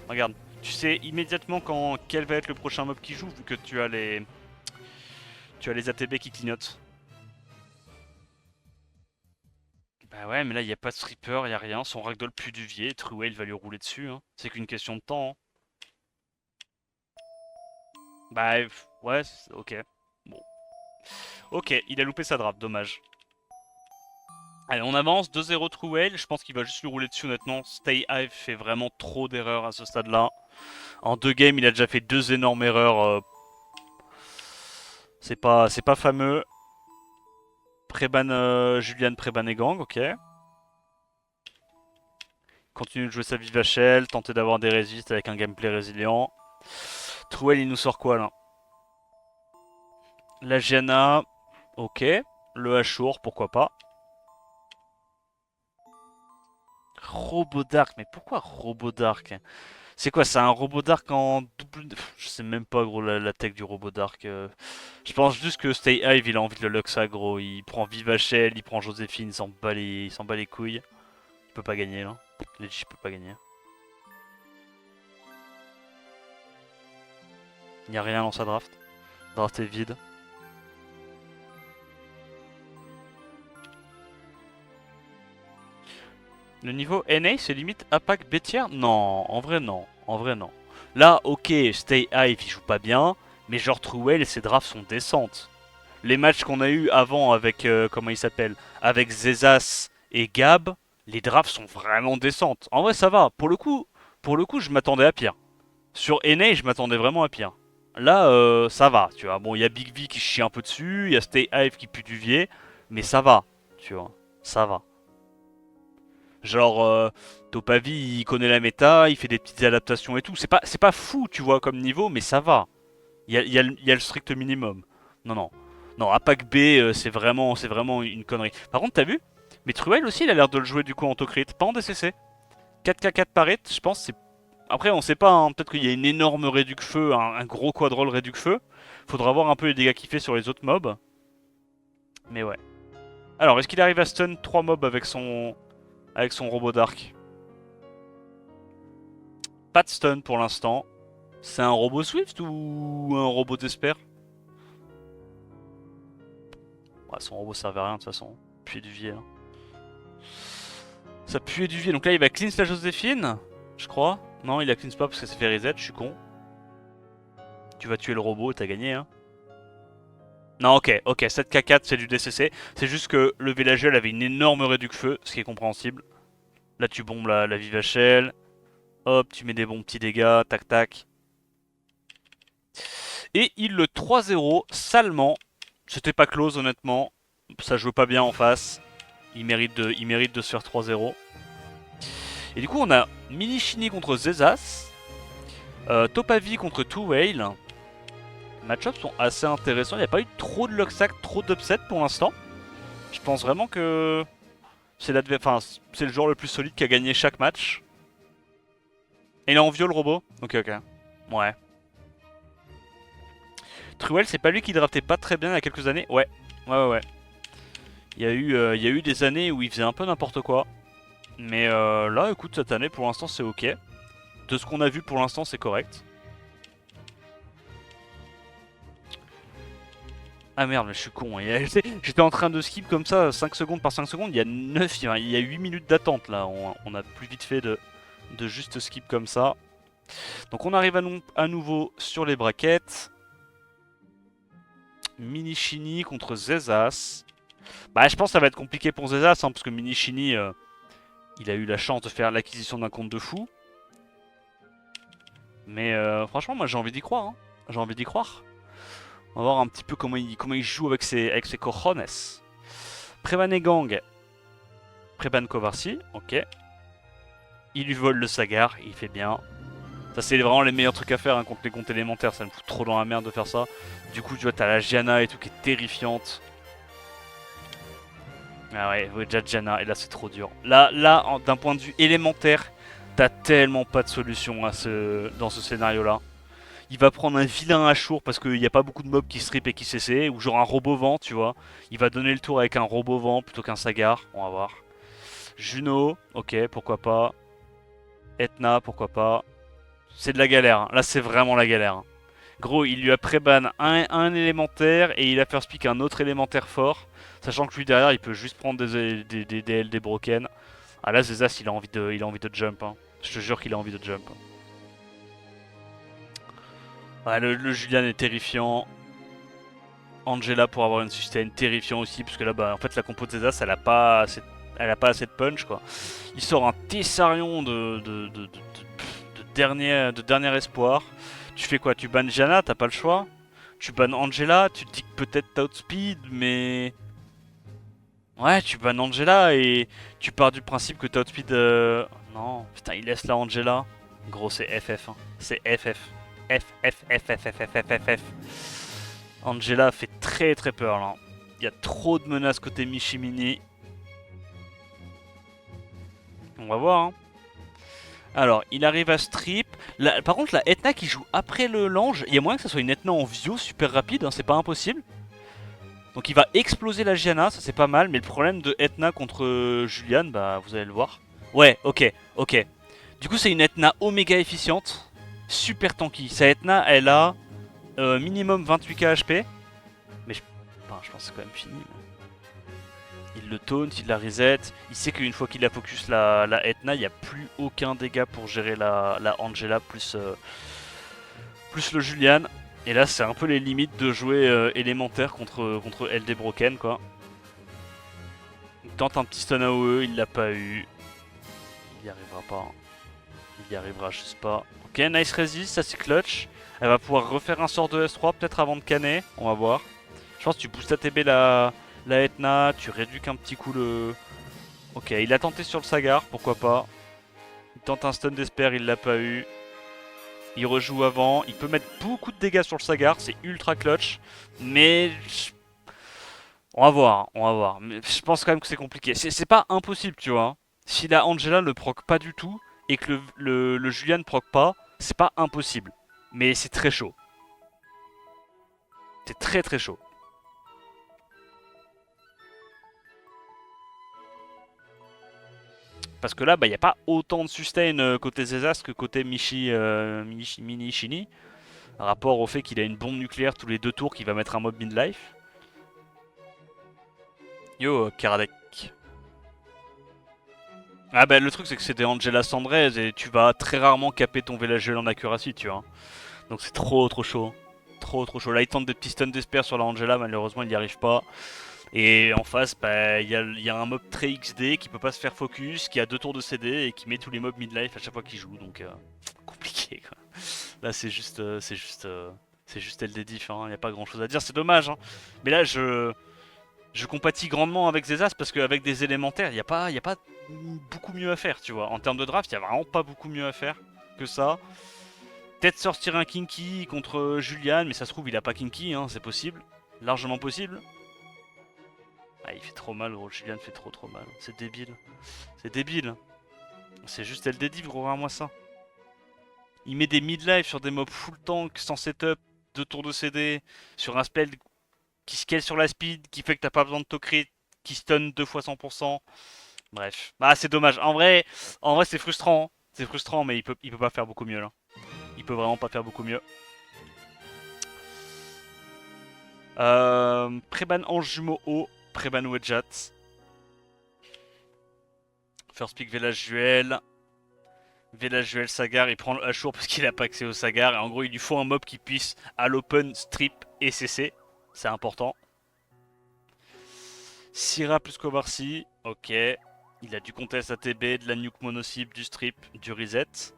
Regarde, tu sais immédiatement quel va être le prochain mob qui joue, vu que tu as les ATB qui clignotent. Bah ouais, mais là, il n'y a pas de stripper, il n'y a rien. Son ragdoll pue du vier. Truel va lui rouler dessus. Hein. C'est qu'une question de temps. Hein. Bah, ouais, ok. Bon. Ok, il a loupé sa draft, dommage. Allez, on avance, 2-0 Truel, je pense qu'il va juste lui rouler dessus honnêtement. Stay Hive fait vraiment trop d'erreurs à ce stade-là. En 2 games, il a déjà fait 2 énormes erreurs. C'est pas fameux. Préban, Julian Préban et Gang, ok. Continue de jouer sa Vivachel, tenter d'avoir des résistes avec un gameplay résilient. Truel, il nous sort quoi là? La Gianna, ok. Le Hachour, pourquoi pas. Robodark, mais pourquoi Robodark? C'est quoi, c'est un Robodark en double... Je sais même pas gros la tech du Robodark. Je pense juste que Stay Hive il a envie de le Luxa gros. Il prend Vivachel, il prend Joséphine, il s'en bat les couilles. Il peut pas gagner là. Legit il peut pas gagner. Il n'y a rien dans sa draft. Draft est vide. Le niveau NA c'est limite APAC B tier? Non, en vrai non. En vrai non. Là, ok, Stay Hive il joue pas bien, mais genre Truel et ses drafts sont décentes. Les matchs qu'on a eu avant avec, comment il s'appelle, avec Zezas et Gab, les drafts sont vraiment décentes. En vrai ça va, pour le coup je m'attendais à pire. Sur NA je m'attendais vraiment à pire. Là ça va, tu vois. Bon il y a Big V qui chie un peu dessus, il y a Stay Hive qui pue du vier, mais ça va, tu vois, ça va. Genre, Topavi, il connaît la méta, il fait des petites adaptations et tout. C'est pas fou, tu vois, comme niveau, mais ça va. Il y a le strict minimum. Non, non. Non, Apac B, c'est vraiment une connerie. Par contre, t'as vu? Mais Truel aussi, il a l'air de le jouer du coup en Tocrit, pas en DCC. 4k4 par hit, je pense, c'est... Après, on sait pas, hein, peut-être qu'il y a une énorme réduc feu, un gros quadroll réduc feu. Faudra voir un peu les dégâts qu'il fait sur les autres mobs. Mais ouais. Alors, est-ce qu'il arrive à stun 3 mobs avec son robot dark? Pas de stun pour l'instant. C'est un robot Swift ou un robot d'Esper? Ouais, son robot servait à rien de toute façon. Puer du vieux. Hein. Ça puait du vieux. Donc là, il va cleanse la Joséphine, je crois. Non, il la cleanse pas parce que ça fait reset, je suis con. Tu vas tuer le robot et t'as gagné, hein. Non, ok, 7k4 c'est du DCC. C'est juste que le Villagel avait une énorme réduc feu, ce qui est compréhensible. Là, tu bombes la Vivachel. Hop, tu mets des bons petits dégâts, tac tac. Et il le 3-0 salement. C'était pas close honnêtement. Ça joue pas bien en face. Il mérite de se faire 3-0. Et du coup, on a Minishini contre Zezas. Topavi contre Two Whale. Les match-ups sont assez intéressants. Il n'y a pas eu trop de Luxac, trop d'upset pour l'instant. Je pense vraiment que c'est le joueur le plus solide qui a gagné chaque match. Et il est en vieux le robot. Ok, ok. Ouais. Truel, c'est pas lui qui draftait pas très bien il y a quelques années. Ouais. Ouais. Il y a eu des années où il faisait un peu n'importe quoi. Mais là, écoute, cette année, pour l'instant, c'est ok. De ce qu'on a vu pour l'instant, c'est correct. Ah merde, mais je suis con. J'étais en train de skip comme ça, 5 secondes par 5 secondes. Il y a 9, il y a 8 minutes d'attente là. On a plus vite fait de juste skip comme ça. Donc on arrive à nouveau sur les brackets. Minishini contre Zezas. Bah, je pense que ça va être compliqué pour Zezas, hein, parce que Minishini, il a eu la chance de faire l'acquisition d'un compte de fou. Mais franchement, moi j'ai envie d'y croire. Hein. J'ai envie d'y croire. On va voir un petit peu comment il joue avec ses cojones. Preban et Gang. Preban Kovarsi, ok. Il lui vole le Sagar, il fait bien. Ça c'est vraiment les meilleurs trucs à faire hein, contre les comptes élémentaires, ça me fout trop dans la merde de faire ça. Du coup tu vois t'as la Gianna et tout qui est terrifiante. Ah ouais, déjà Gianna, et là c'est trop dur. Là d'un point de vue élémentaire, t'as tellement pas de solution dans ce scénario là. Il va prendre un vilain Hachour parce qu'il n'y a pas beaucoup de mobs qui strip et qui CC, ou genre un robot vent, tu vois. Il va donner le tour avec un robot vent plutôt qu'un Sagar, on va voir. Juno, ok, pourquoi pas. Etna, pourquoi pas. C'est de la galère, hein. Là c'est vraiment la galère. Hein. Gros, il lui a pré-ban un élémentaire et il a first pick un autre élémentaire fort. Sachant que lui derrière il peut juste prendre des LD broken. Ah là Zezas il a envie de jump. Hein. Je te jure qu'il a envie de jump. Ouais, le Julian est terrifiant. Angela pour avoir une sustain terrifiant aussi, parce que là, bah, en fait, la compo de Zezas, elle a pas assez de punch, quoi. Il sort un Tessarion de dernier espoir. Tu fais quoi? Tu bannes Jana, t'as pas le choix. Tu bannes Angela, tu te dis que peut-être t'as outspeed, mais... Ouais, tu bannes Angela et tu pars du principe que t'as outspeed... Non, putain, il laisse la Angela. Gros, c'est FF, hein. C'est FF. FF. Angela fait très très peur là. Il y a trop de menaces côté Mishimini. On va voir, hein. Alors, il arrive à strip. Par contre, la Etna qui joue après le Lange, il y a moyen que ça soit une Etna en view super rapide, hein, c'est pas impossible. Donc il va exploser la Gianna, ça c'est pas mal, mais le problème de Etna contre Julian, bah vous allez le voir. Ouais, ok. Du coup c'est une Etna oméga efficiente, super tanky. Sa Etna elle a minimum 28k HP, mais enfin, je pense que c'est quand même fini. Il le taunt, il la reset, il sait qu'une fois qu'il a focus la Etna, il n'y a plus aucun dégât pour gérer la Angela plus le Julian. Et là, c'est un peu les limites de jouer élémentaire contre LD Broken, quoi. Il tente un petit stun AOE, il l'a pas eu. Il y arrivera pas. Il y arrivera juste pas. Ok, nice resist, ça c'est clutch. Elle va pouvoir refaire un sort de S3 peut-être avant de canner, on va voir. Je pense que tu boostes ATB la Etna, tu réduis qu'un petit coup le... Ok, il a tenté sur le Sagar, pourquoi pas. Il tente un stun d'Esper, il l'a pas eu. Il rejoue avant, il peut mettre beaucoup de dégâts sur le Sagar, c'est ultra clutch. Mais... On va voir, on va voir. Mais je pense quand même que c'est compliqué. C'est pas impossible, tu vois. Si la Angela ne proc pas du tout, et que le Julian ne proc pas, c'est pas impossible. Mais c'est très chaud. C'est très très chaud. Parce que là, bah, il n'y a pas autant de sustain côté Zezas que côté Mini Shini. Rapport au fait qu'il a une bombe nucléaire tous les 2 tours qui va mettre un mob midlife. Yo, Karadek. Ah bah le truc c'est que c'est des Angela Sandrez et tu vas très rarement caper ton Velagiel en accuracy, tu vois. Donc c'est trop chaud. Trop chaud. Là il tente des petits stuns d'Esper sur la Angela, malheureusement il n'y arrive pas. Et en face, bah, il y a un mob très XD qui peut pas se faire focus, qui a 2 tours de CD et qui met tous les mobs midlife à chaque fois qu'il joue. Donc compliqué quoi. Là c'est juste LD diff, hein. Y a pas grand chose à dire, c'est dommage, hein. Mais là je compatis grandement avec Zezas parce qu'avec des élémentaires, il n'y a pas beaucoup mieux à faire, tu vois. En termes de draft, il n'y a vraiment pas beaucoup mieux à faire que ça. Peut-être sortir un Kinky contre Julian, mais ça se trouve, il a pas Kinky, hein, c'est possible. Largement possible. Ah, il fait trop mal, gros. Julian fait trop mal. C'est débile. C'est débile. C'est juste LD div, gros, regarde-moi ça. Il met des mid-life sur des mobs full tank, sans setup, 2 tours de CD, sur un spell qui scale sur la speed, qui fait que t'as pas besoin de to crit, qui stun 2 fois 100%. Bref. Ah, c'est dommage. En vrai c'est frustrant. Hein. C'est frustrant, mais il peut pas faire beaucoup mieux là. Il peut vraiment pas faire beaucoup mieux. Préban Ange Jumeau haut, Préban Wedjat. First pick Velajuel. Velajuel Sagar, il prend le Ashur parce qu'il a pas accès au Sagar. Et en gros, il lui faut un mob qui puisse à l'open strip et CC. C'est important. Syrah plus Kovarsi, ok. Il a du contest ATB, de la nuke mono-cible, du strip, du reset.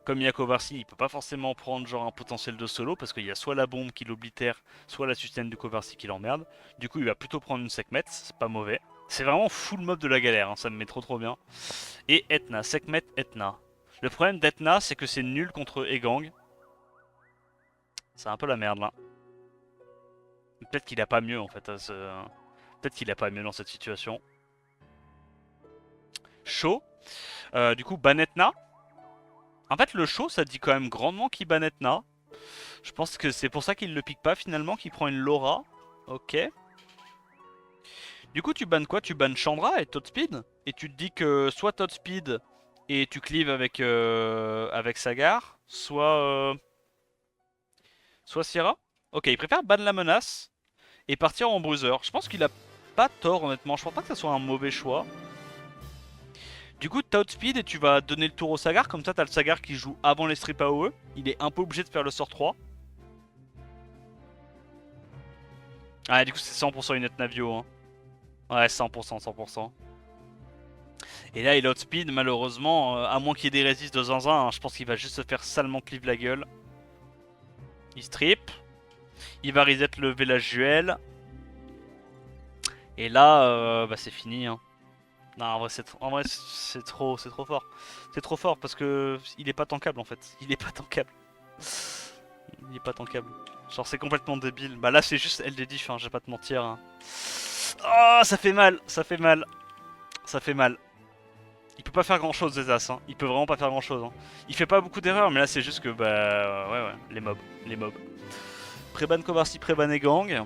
Comme il y a Kovarsi, il peut pas forcément prendre genre un potentiel de solo parce qu'il y a soit la bombe qui l'oblitère, soit la sustain de Kovarsi qui l'emmerde. Du coup, il va plutôt prendre une Sekhmet, c'est pas mauvais. C'est vraiment full mob de la galère, hein, ça me met trop bien. Et Etna, Sekhmet, Etna. Le problème d'Etna, c'est que c'est nul contre Egang. C'est un peu la merde là. Peut-être qu'il a pas mieux en fait. Peut-être qu'il a pas mieux dans cette situation. Chaud. Du coup, Banetna. En fait, le show, ça dit quand même grandement qu'il ban Etna. Je pense que c'est pour ça qu'il le pique pas finalement, qu'il prend une Laura. Ok. Du coup, tu bannes quoi? Tu bannes Chandra et Toadspeed. Et tu te dis que soit Toadspeed et tu cleaves avec Sagar, soit Sierra. Ok, il préfère ban la menace et partir en bruiser. Je pense qu'il a pas tort honnêtement. Je pense pas que ça soit un mauvais choix. Du coup, t'as outspeed et tu vas donner le tour au Sagar. Comme ça, t'as le Sagar qui joue avant les strips AOE. Il est un peu obligé de faire le sort 3. Ah, du coup, c'est 100% une Navio. Hein. Ouais, 100%, 100%. Et là, il outspeed, malheureusement, à moins qu'il y ait des résistes de zinzin, hein, je pense qu'il va juste se faire salement cleave la gueule. Il strip. Il va reset le village duel. Et là, bah, c'est fini. Hein. Non, en vrai, c'est trop fort. C'est trop fort parce que il est pas tankable en fait. Il est pas tankable. Il est pas tankable. Genre, c'est complètement débile. Bah là, c'est juste LD diff, hein, je vais pas te mentir. Hein. Oh, ça fait mal, ça fait mal, ça fait mal. Il peut pas faire grand chose, Zezas. Hein. Il peut vraiment pas faire grand chose. Hein. Il fait pas beaucoup d'erreurs, mais là, c'est juste que, bah, ouais, les mobs, les mobs. Préban Kovarsi, Préban et Gang.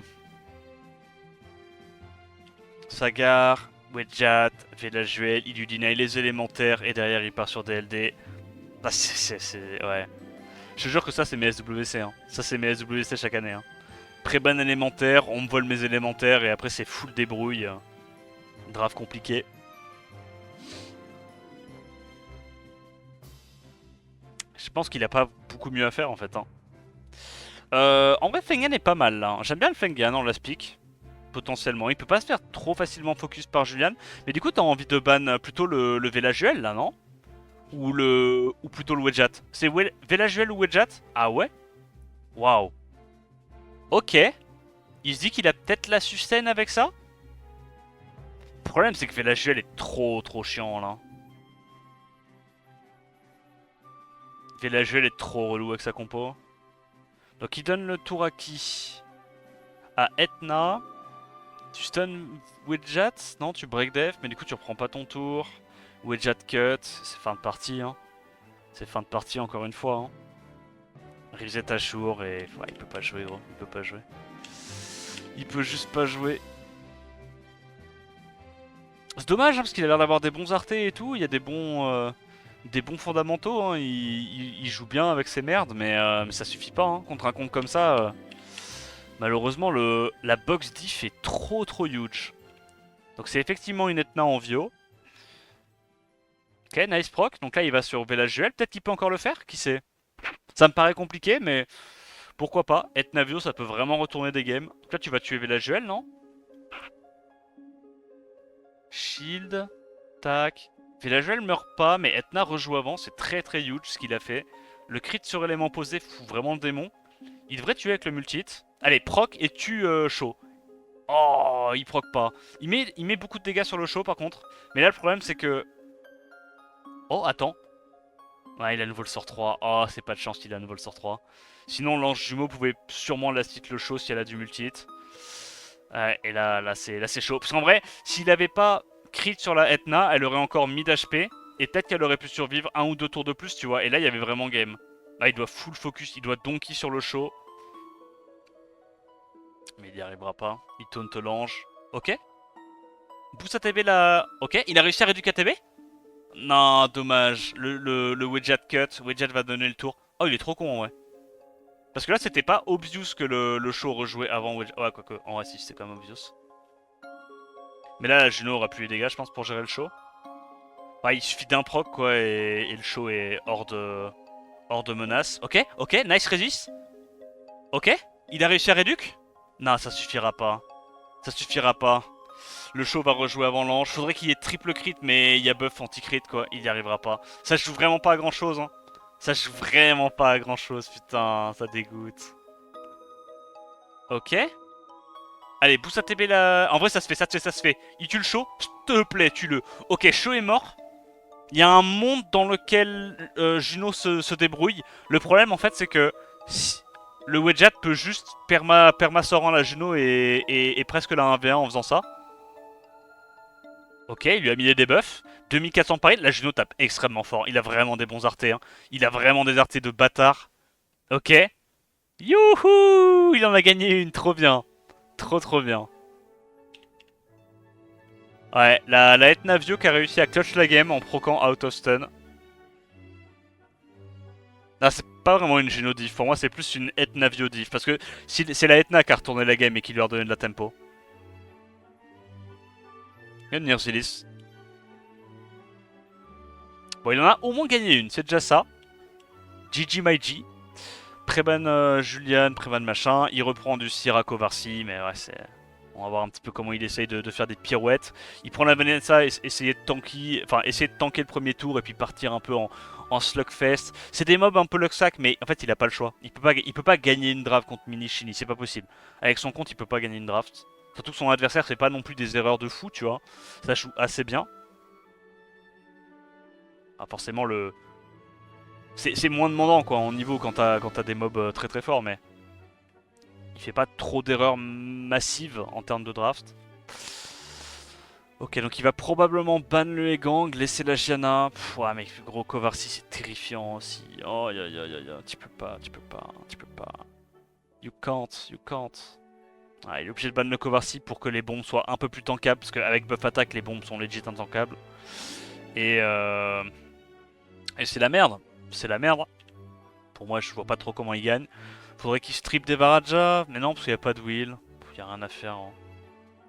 Sagar, Wedjat, Velajuel, il lui deny les élémentaires et derrière il part sur DLD. Bah, ouais. Je te jure que ça c'est mes SWC. Hein. Ça c'est mes SWC chaque année. Hein. Préban élémentaire, on me vole mes élémentaires et après c'est full débrouille. Grave compliqué. Je pense qu'il a pas beaucoup mieux à faire en fait. Hein. En vrai, Fengan est pas mal là. J'aime bien le Fengan en last pick. Potentiellement. Il peut pas se faire trop facilement focus par Julian. Mais du coup, t'as envie de ban plutôt le Velajuel là, non? Ou plutôt le Wedjat. C'est Velajuel ou Wedjat? Ah ouais? Waouh. Ok. Il se dit qu'il a peut-être la sustain avec ça? Le problème, c'est que Velajuel est trop chiant là. Velajuel est trop relou avec sa compo. Donc il donne le tour à qui? À Etna. Tu stun Wedjat? Non, tu break def, mais du coup tu reprends pas ton tour. Wedjat cut, c'est fin de partie. Hein. C'est fin de partie encore une fois. Hein. Reset à jour et ouais, il peut pas jouer gros, il peut pas jouer. Il peut juste pas jouer. C'est dommage hein, parce qu'il a l'air d'avoir des bons artés et tout, il y a des bons fondamentaux, hein. Il joue bien avec ses merdes mais ça suffit pas hein. Contre un compte comme ça. Malheureusement la box diff est trop huge. Donc c'est effectivement une Etna en Vio. Ok, nice proc, donc là il va sur Village Duel, peut-être qu'il peut encore le faire, qui sait. Ça me paraît compliqué mais pourquoi pas, Etna Vio ça peut vraiment retourner des games. Donc là tu vas tuer Village Duel non? Shield, tac. Villageoel meurt pas, mais Etna rejoue avant, c'est très huge ce qu'il a fait. Le crit sur élément posé fout vraiment le démon. Il devrait tuer avec le multi-hit. Allez, proc et tue Shaw. Oh, il proc pas. Il met beaucoup de dégâts sur le Shaw par contre. Mais là le problème c'est que... Oh, attends. Ouais, il a nouveau le sort 3. Oh, c'est pas de chance qu'il a nouveau le sort 3. Sinon, l'ange jumeau pouvait sûrement last hit le Shaw si elle a du multi-hit. Ouais, et là c'est chaud. Parce qu'en vrai, s'il avait pas crit sur la Etna, elle aurait encore 1000 HP. Et peut-être qu'elle aurait pu survivre un ou deux tours de plus, tu vois. Et là, il y avait vraiment game. Là, il doit full focus, il doit donkey sur le show. Mais il y arrivera pas. Il taunt l'ange. Ok. Pousse ATB là. Ok, il a réussi à réduire ATB. Non, dommage. Le Wedjat cut. Wedjat va donner le tour. Oh, il est trop con, ouais. Parce que là, c'était pas obvious que le show rejouait avant Wedjat. Ouais, quoique. En vrai, si, c'était quand même obvious. Mais là, la Juno aura plus les dégâts, je pense, pour gérer le show. Ouais, il suffit d'un proc, quoi, et le show est hors de menace. Ok, nice resist. Ok, il a réussi à réduc. Non, ça suffira pas. Ça suffira pas. Le show va rejouer avant l'ange. Faudrait qu'il y ait triple crit, mais il y a buff anti-crit, quoi. Il y arrivera pas. Ça joue vraiment pas à grand chose, hein. Ça joue vraiment pas à grand chose, putain, ça dégoûte. Ok. Allez, boost ATB là. En vrai, ça se fait, ça se fait. Il tue le show. S'il te plaît, tue-le. Ok, show est mort. Il y a un monde dans lequel Juno se débrouille. Le problème, en fait, c'est que si le Wedjat peut juste perma sorant la Juno et presque la 1v1 en faisant ça. Ok, il lui a mis des debuffs. 2400 paris, la Juno tape extrêmement fort. Il a vraiment des bons artés. Hein. Il a vraiment des artés de bâtard. Ok. Youhou! Il en a gagné une, trop bien. Trop bien. Ouais, la Etna Vio qui a réussi à clutch la game en proquant out of stun. Ah, c'est pas vraiment une Geno diff. Pour moi, c'est plus une Etna Vio diff. Parce que c'est la Etna qui a retourné la game et qui lui a donné de la tempo. Il vient de Nirzilis. Bon, il en a au moins gagné une, c'est déjà ça. GG my G. Préban Julian, Préban machin, il reprend du Sirac Kovarsi, mais ouais, c'est... On va voir un petit peu comment il essaye de faire des pirouettes. Il prend la Vanessa, essayer de tanker, enfin essayer de tanker le premier tour et puis partir un peu en slugfest. C'est des mobs un peu luxac, mais en fait il a pas le choix. Il peut pas gagner une draft contre Mini Shiny, c'est pas possible. Avec son compte, il peut pas gagner une draft. Surtout que son adversaire fait pas non plus des erreurs de fou, tu vois. Ça joue assez bien. Ah, forcément le... C'est moins demandant quoi en niveau quand t'as des mobs très très forts, mais... Il fait pas trop d'erreurs massives en termes de draft. Ok, donc il va probablement ban le Egang, laisser la Gianna. Ouais, mais gros Kovarsi, c'est terrifiant aussi. Oh, aïe aïe aïe aïe, tu peux pas, tu peux pas, tu peux pas. You can't, you can't. Ah, il est obligé de ban le Kovarsi pour que les bombes soient un peu plus tankables, parce qu'avec buff attack, les bombes sont legit intankables. Et c'est la merde. C'est la merde. Pour moi, je vois pas trop comment il gagne. Faudrait qu'il strip des Varaja, mais non, parce qu'il n'y a pas de wheel. Il n'y a rien à faire. Hein.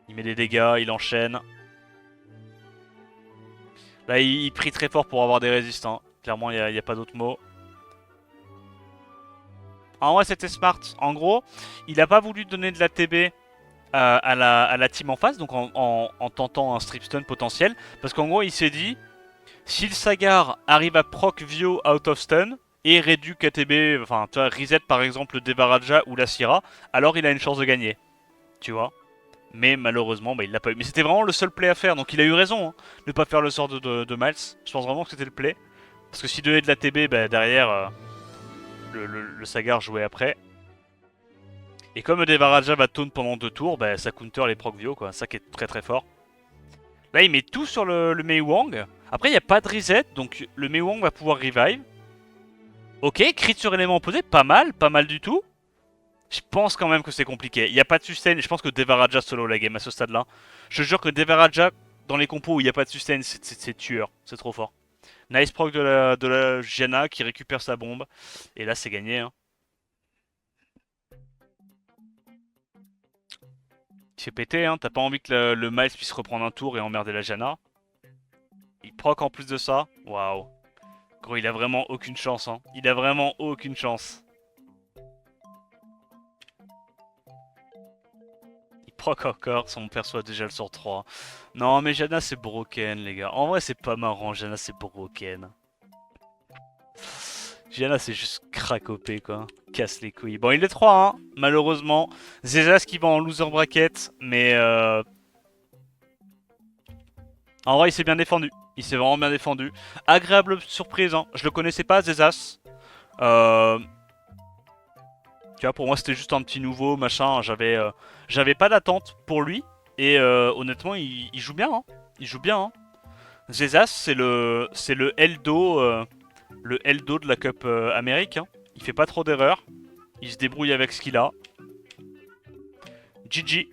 Il met des dégâts, il enchaîne. Là, il prie très fort pour avoir des résistants. Clairement, il n'y a pas d'autre mot. En vrai, c'était smart. En gros, il a pas voulu donner de la TB à la team en face, donc en tentant un strip stun potentiel. Parce qu'en gros, il s'est dit, si le Sagar arrive à proc Vio out of stun, et réduit KTB, enfin, tu vois, reset par exemple le Devaraja ou la Syrah, alors il a une chance de gagner. Tu vois. Mais malheureusement, bah, il l'a pas eu. Mais c'était vraiment le seul play à faire, donc il a eu raison hein, de ne pas faire le sort de Miles. Je pense vraiment que c'était le play. Parce que s'il donnait de la TB, bah, derrière, le Sagar jouait après. Et comme le Devaraja va taunt pendant 2 tours, bah, ça counter les proc Vio, quoi. Ça qui est très très fort. Là, il met tout sur le Mei Wang. Après, il n'y a pas de reset, donc le Mei Wang va pouvoir revive. Ok, crit sur élément opposé, pas mal du tout. Je pense quand même que c'est compliqué. Il n'y a pas de sustain. Je pense que Devaraja solo la game à ce stade-là. Je jure que Devaraja, dans les compos où il n'y a pas de sustain, c'est tueur. C'est trop fort. Nice proc de la Gianna qui récupère sa bombe. Et là, c'est gagné. Hein. Il fait péter. Hein. T'as pas envie que le Miles puisse reprendre un tour et emmerder la Gianna. Il proc en plus de ça. Waouh. Gros, il a vraiment aucune chance. Hein. Il a vraiment aucune chance. Proc encore, son perçoit déjà le sort 3. Non mais Jana c'est broken les gars. En vrai c'est pas marrant, Jana c'est broken. Jana c'est juste cracopé quoi. Casse les couilles. Bon il est 3 hein, malheureusement. Zezas qui va en loser bracket, mais en vrai il s'est bien défendu. Il s'est vraiment bien défendu. Agréable surprise, hein. Je le connaissais pas Zezas. Tu vois, pour moi c'était juste un petit nouveau, machin. J'avais pas d'attente pour lui. Et honnêtement, il joue bien. Hein. Il joue bien. Hein. Zezas, c'est le Eldo, le Eldo de la Cup Amérique. Hein. Il fait pas trop d'erreurs. Il se débrouille avec ce qu'il a. GG.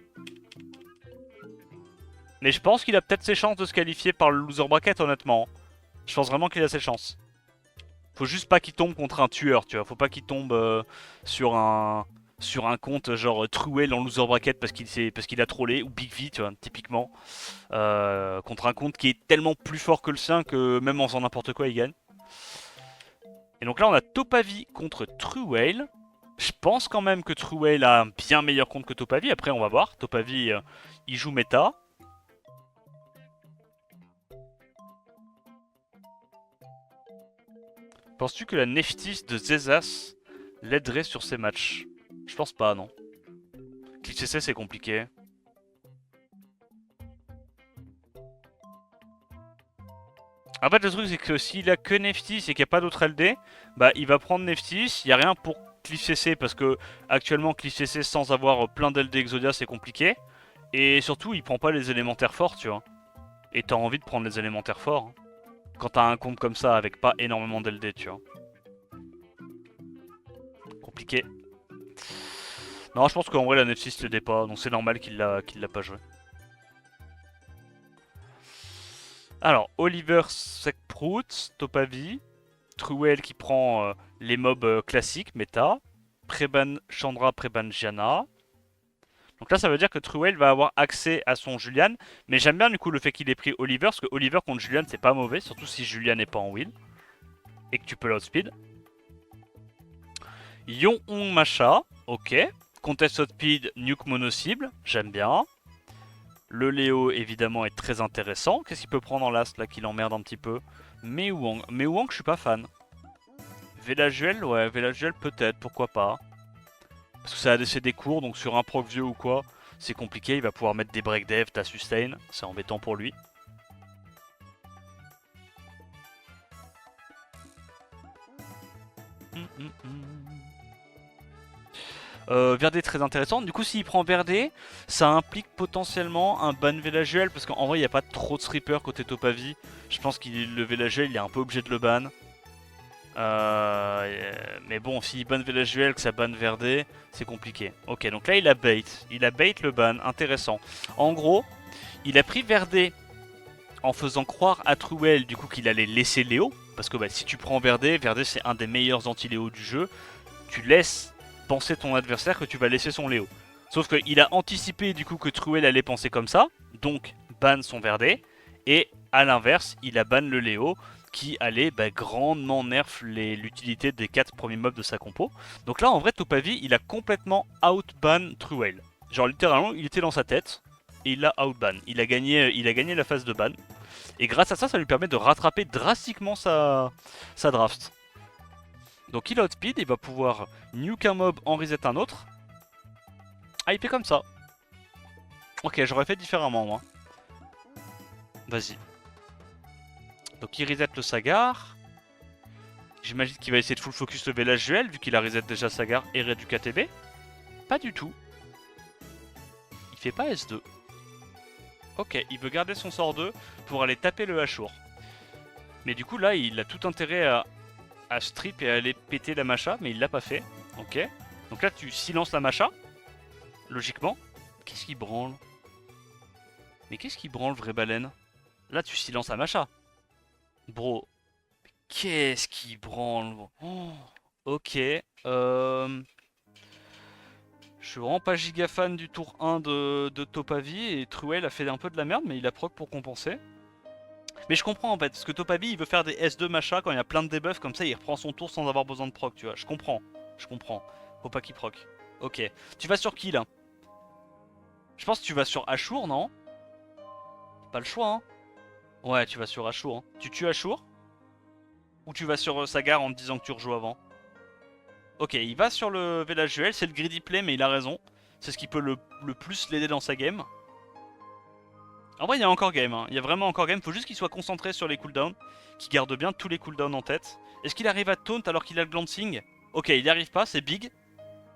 Mais je pense qu'il a peut-être ses chances de se qualifier par le loser bracket, honnêtement. Je pense vraiment qu'il a ses chances. Faut juste pas qu'il tombe contre un tueur, tu vois. Faut pas qu'il tombe sur un compte genre Truel en loser bracket parce qu'il a trollé, ou Big V, tu vois, typiquement. Contre un compte qui est tellement plus fort que le sien que même en faisant n'importe quoi, il gagne. Et donc là, on a Topavi contre Truel. Je pense quand même que Truel a un bien meilleur compte que Topavi. Après, on va voir. Topavi, il joue méta. Penses-tu que la Neftis de Zezas l'aiderait sur ces matchs? Je pense pas, non. Cliff CC, c'est compliqué. En fait, le truc, c'est que s'il a que Neftis et qu'il n'y a pas d'autre LD, bah il va prendre Neftis. Il n'y a rien pour Cliff CC parce que actuellement, Cliff CC sans avoir plein d'LD Exodia, c'est compliqué. Et surtout, il prend pas les élémentaires forts, tu vois. Et t'as envie de prendre les élémentaires forts. Hein. Quand t'as un compte comme ça avec pas énormément d'LD, tu vois. Compliqué. Non, je pense qu'en vrai, la Neftis le dé pas, donc c'est normal qu'il l'a pas joué. Alors, Oliver Sekprout, Topavi, Truel qui prend les mobs classiques, méta, Preban Chandra, Preban Gianna. Donc là, ça veut dire que Truel va avoir accès à son Julian, mais j'aime bien du coup le fait qu'il ait pris Oliver, parce que Oliver contre Julian, c'est pas mauvais, surtout si Julian n'est pas en wheel, et que tu peux l'outspeed. Yon Hong Masha, ok. Contest Speed, Nuke Mono-cible, j'aime bien. Le Léo, évidemment, est très intéressant. Qu'est-ce qu'il peut prendre en last, là, qui l'emmerde un petit peu? Mei-Wang. Mei-Wang, je suis pas fan. Velajuel, ouais, Velajuel peut-être, pourquoi pas. Parce que ça a laissé des cours, donc sur un proc vieux ou quoi, c'est compliqué. Il va pouvoir mettre des break dev, ta sustain, c'est embêtant pour lui. Verdé très intéressant. Du coup, s'il prend Verdé, ça implique potentiellement un ban Velajuel. Parce qu'en vrai, il n'y a pas trop de stripper côté Topavi. Je pense qu'il le Velajuel, il est un peu obligé de le ban. Mais bon, s'il ban Velajuel, que ça ban Verdé, c'est compliqué. Ok, donc là, il a bait. Il a bait le ban. Intéressant. En gros, il a pris Verdé en faisant croire à Truel du coup qu'il allait laisser Léo. Parce que bah, si tu prends Verdé, Verdé c'est un des meilleurs anti-Léo du jeu. Tu laisses penser ton adversaire que tu vas laisser son Léo. Sauf qu'il a anticipé du coup que Truel allait penser comme ça, donc ban son Verdé, et à l'inverse, il a ban le Léo, qui allait grandement nerf l'utilité des 4 premiers mobs de sa compo. Donc là en vrai Topavi il a complètement outban Truel. Genre littéralement il était dans sa tête, et il l'a outban. Il a gagné la phase de ban, et grâce à ça, ça lui permet de rattraper drastiquement sa draft. Donc il outspeed, il va pouvoir nuke un mob, en reset un autre. Ah, il fait comme ça. Ok, j'aurais fait différemment moi. Vas-y. Donc il reset le Sagar. J'imagine qu'il va essayer de full focus le Velajuel, vu qu'il a reset déjà Sagar et Red du KTB. Pas du tout. Il fait pas S2. Ok, il veut garder son sort 2 pour aller taper le Hachour. Mais du coup là, il a tout intérêt à strip et à aller péter la Macha, mais il l'a pas fait. Ok. Donc là, tu silences la Macha, logiquement. Qu'est-ce qui branle? Mais qu'est-ce qui branle, vraie baleine? Là, tu silences la Macha. Bro, qu'est-ce qui branle? Oh, ok. Je suis vraiment pas giga fan du tour 1 de Topavi, et Truel a fait un peu de la merde, mais il a proc pour compenser. Mais je comprends en fait, parce que Topavi il veut faire des S2 Macha quand il y a plein de debuffs, comme ça il reprend son tour sans avoir besoin de proc, tu vois. Je comprends, je comprends. Faut pas qu'il proc. Ok. Tu vas sur qui là? Je pense que tu vas sur Ashur, non? Pas le choix, hein. Ouais, tu vas sur Ashur. Hein. Tu tues Ashur? Ou tu vas sur Sagar en te disant que tu rejoues avant? Ok, il va sur le Velajuel, c'est le greedy play, mais il a raison. C'est ce qui peut le plus l'aider dans sa game. En vrai, il y a encore game, hein. Il y a vraiment encore game. Faut juste qu'il soit concentré sur les cooldowns, qu'il garde bien tous les cooldowns en tête. Est-ce qu'il arrive à taunt alors qu'il a le glancing? Ok, il n'y arrive pas, c'est big.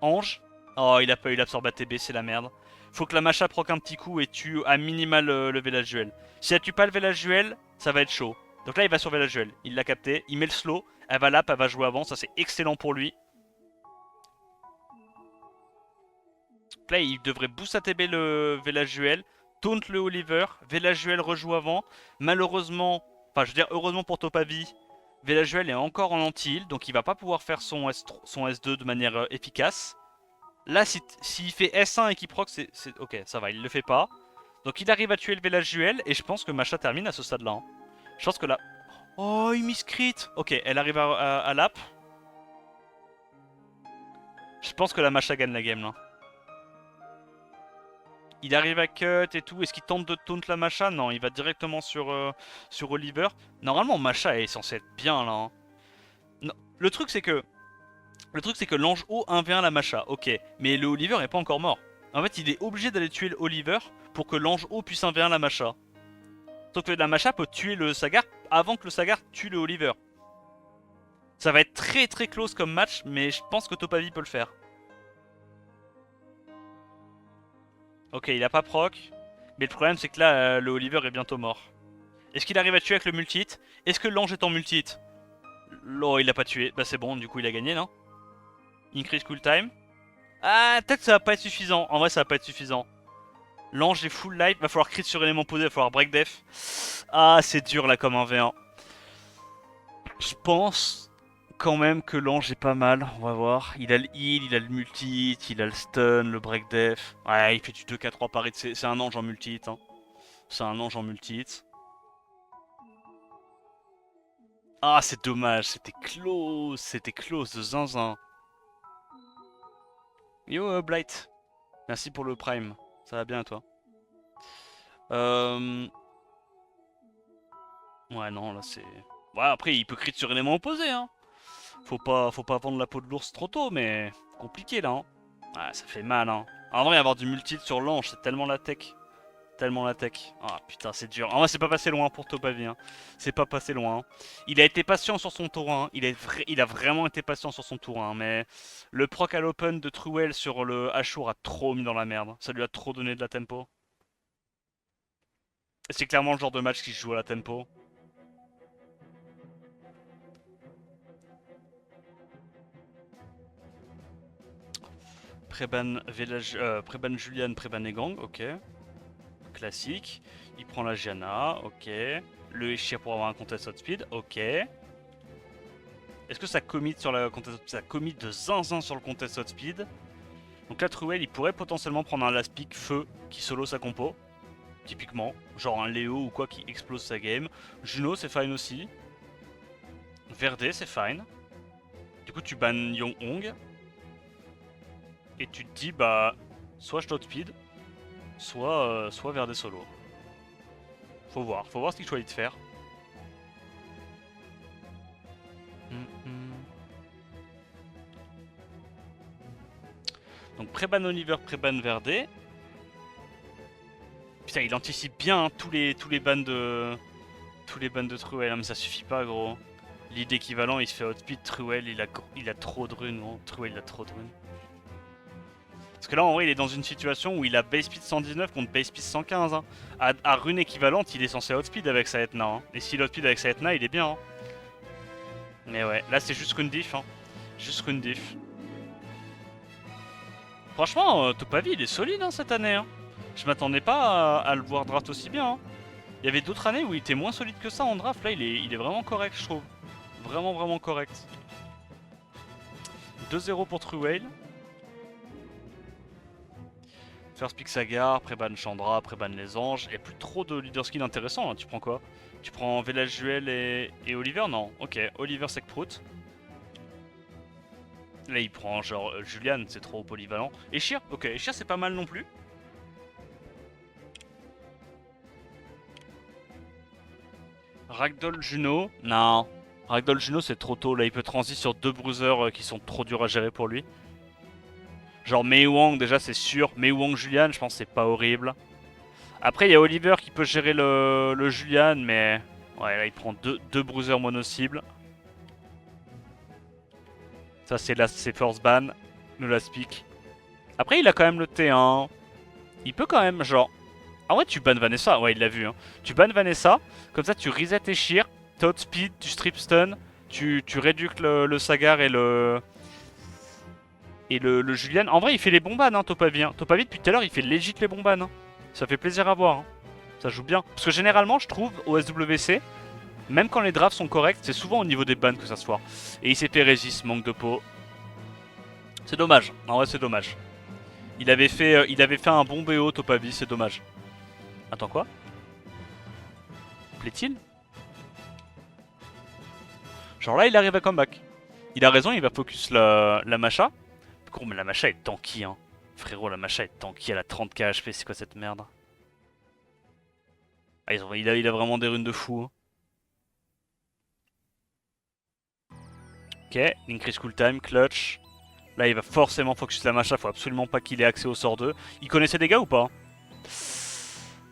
Ange. Oh, il a pas eu l'absorbe ATB, c'est la merde. Faut que la Macha proc un petit coup et tue à minimal le Velajuel. Si elle tue pas le Velajuel, ça va être chaud. Donc là, il va sur Velajuel. Il l'a capté, il met le slow. Elle va lap, elle va jouer avant, ça c'est excellent pour lui. Là, il devrait boost ATB le Velajuel, taunt le Oliver, Velajuel rejoue avant. Malheureusement, enfin je veux dire heureusement pour Topavi, Velajuel est encore en anti-heal, donc il va pas pouvoir faire son S2 de manière efficace. Là, s'il fait S1 et qu'il proc, c'est... Ok, ça va, il le fait pas. Donc il arrive à tuer le Velajuel, et je pense que Macha termine à ce stade-là. Hein. Je pense que là... Oh, il miscrit. Ok, elle arrive à lap. Je pense que la Macha gagne la game, là. Il arrive à cut et tout. Est-ce qu'il tente de taunt la Macha? Non, il va directement sur Oliver. Normalement, Macha est censé être bien, là. Hein. Non. Le truc, c'est que... l'ange haut 1v1 la Macha, ok. Mais le Oliver est pas encore mort. En fait, il est obligé d'aller tuer le Oliver pour que l'ange haut puisse 1v1 la Macha. Sauf que la Macha peut tuer le Sagar avant que le Sagar tue le Oliver. Ça va être très très close comme match, mais je pense que Topavi peut le faire. Ok, il a pas proc. Mais le problème, c'est que là, le Oliver est bientôt mort. Est-ce qu'il arrive à tuer avec le multi-hit? Est-ce que l'ange est en multi-hit? Oh, il l'a pas tué. Bah c'est bon, du coup il a gagné, non? Increase cool time. Ah, peut-être ça va pas être suffisant. En vrai, ça va pas être suffisant. L'ange est full life. Va falloir crit sur élément posé, va falloir break def. Ah, c'est dur là comme un V1. Je pense quand même que l'ange est pas mal. On va voir. Il a le heal, il a le multi-hit, il a le stun, le break def. Ouais, il fait du 2-4-3 par hit. C'est un ange en multi-hit. Hein. C'est un ange en multi-hit. Ah, c'est dommage. C'était close de zinzin. Yo Blight, merci pour le prime. Ça va bien toi? Euh... Ouais non là c'est... Ouais après il peut crit sur élément opposé hein. Faut pas vendre la peau de l'ours trop tôt mais... Compliqué là hein. Ouais ça fait mal hein. En vrai avoir du multi sur l'ange c'est tellement la tech. Tellement la tech. Ah putain c'est dur. En vrai c'est pas passé loin pour Topavi hein. C'est pas passé loin hein. Il a été patient sur son tour 1. Il a vraiment été patient sur son tour 1. Mais le proc à l'open de Truel sur le Ashur a trop mis dans la merde. Ça lui a trop donné de la tempo. C'est clairement le genre de match qui se joue à la tempo. Préban Julian, Préban Egang, ok. Classique. Il prend la Gianna, ok. Le Eshir pour avoir un contest outspeed, ok. Est-ce que ça commit sur la contest outspeed? Ça commit de zinzin sur le contest outspeed. Donc là, Truel, il pourrait potentiellement prendre un last pick feu qui solo sa compo. Typiquement. Genre un Léo ou quoi qui explose sa game. Juno, c'est fine aussi. Verde, c'est fine. Du coup, tu ban Yong Hong. Et tu te dis, bah, soit je t'outspeed, soit Verde solo. Faut voir ce qu'il choisit de faire. Donc pré-ban Oliver, pré-ban Verde. Putain, il anticipe bien hein, tous les bans de Truel, mais ça suffit pas gros. Lead équivalent, il se fait outspeed, Truel, il a trop de runes gros. Truel, il a trop de runes. Parce que là, en vrai, il est dans une situation où il a base speed 119 contre base speed 115. Hein. À rune équivalente, il est censé outspeed avec sa Etna. Hein. Et s'il outspeed avec sa Etna, il est bien. Hein. Mais ouais, là, c'est juste rune diff. Hein. Juste rune diff. Franchement, Topavi, il est solide hein, cette année. Hein. Je m'attendais pas à le voir draft aussi bien. Hein. Il y avait d'autres années où il était moins solide que ça en draft. Là, il est vraiment correct, je trouve. Vraiment, vraiment correct. 2-0 pour Truel. First pick Sagar, pré-ban Chandra, pré-ban les anges. Il n'y a plus trop de leader skill intéressant. Hein. Tu prends quoi? Tu prends Velajuel et Oliver? Non. Ok, Oliver Sekprout. Là, il prend genre Julian, c'est trop polyvalent. Eshir, ok, Eshir c'est pas mal non plus. Ragdoll Juno, non. Ragdoll Juno c'est trop tôt, là il peut transi sur deux bruisers qui sont trop durs à gérer pour lui. Genre Mei Wang déjà c'est sûr, Mei Wang Julian je pense c'est pas horrible. Après il y a Oliver qui peut gérer le Julian mais... Ouais là il prend deux bruisers mono-cibles. Ça c'est first ban, le last pick. Après il a quand même le T1. Il peut quand même genre... Ah ouais tu ban Vanessa, ouais il l'a vu hein. Tu ban Vanessa, comme ça tu reset Eshir, tu outspeed, tu strip stun, tu réduques le Sagar et le Julian. En vrai il fait les bons bans hein Topavi. Hein. Topavi depuis tout à l'heure il fait legit les bons bans. Hein. Ça fait plaisir à voir. Hein. Ça joue bien. Parce que généralement je trouve au SWC, même quand les drafts sont corrects, c'est souvent au niveau des bans que ça se voit. Et il s'est fait résiste, manque de peau. C'est dommage, en vrai c'est dommage. Il avait fait un bon BO Topavi, c'est dommage. Attends quoi? Plaît-il? Genre là il arrive à comeback. Il a raison, il va focus la Macha. Gros mais la Macha est tanky hein. Frérot la Macha est tanky, elle a 30k HP, c'est quoi cette merde? Ah, il a vraiment des runes de fou. Hein. Ok, increase cooltime, clutch. Là il va forcément focus la Macha, faut absolument pas qu'il ait accès au sort 2. Il connaissait des gars ou pas?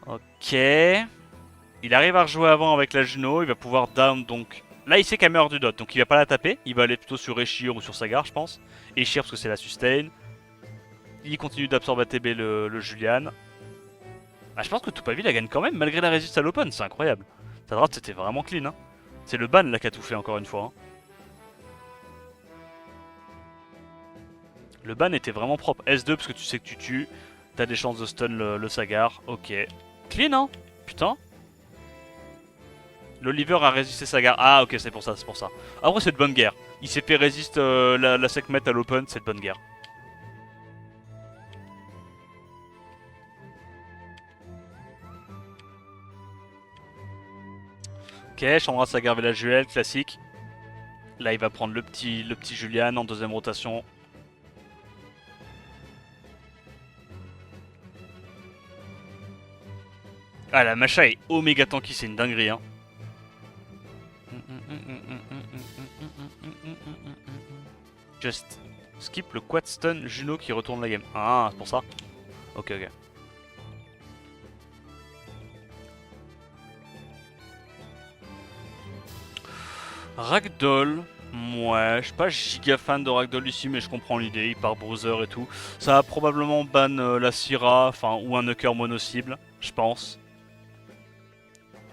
Ok. Il arrive à rejouer avant avec la Juno, il va pouvoir down donc. Là il sait qu'elle meurt du dot, donc il va pas la taper, il va aller plutôt sur Eshir ou sur Sagar je pense. Eshir parce que c'est la sustain. Il continue d'absorber ATB le Julian. Ah, je pense que Topavi la gagne quand même malgré la résistance à l'open, c'est incroyable. Ta draft c'était vraiment clean hein. C'est le ban là qui a tout fait encore une fois. Hein. Le ban était vraiment propre. S2 parce que tu sais que tu tues. T'as des chances de stun le Sagar. Ok. Clean hein. Putain. L'Oliver a résisté Sagar. Ah ok c'est pour ça, c'est pour ça. Après c'est de bonne guerre. Il s'est fait résister la Sekhmet à l'open, c'est de bonne guerre. Ok, Chandra Sagar Velajuel, classique. Là il va prendre le petit Julian en deuxième rotation. Ah, la Masha est oméga tanky, c'est une dinguerie, hein. Just skip le quad stun Juno qui retourne la game. Ah, c'est pour ça. Ok, ok. Ragdoll. Ouais, je suis pas giga fan de Ragdoll ici, mais je comprends l'idée. Il part Bruiser et tout. Ça va probablement ban la Syrah, enfin, ou un Nucker mono-cible, je pense.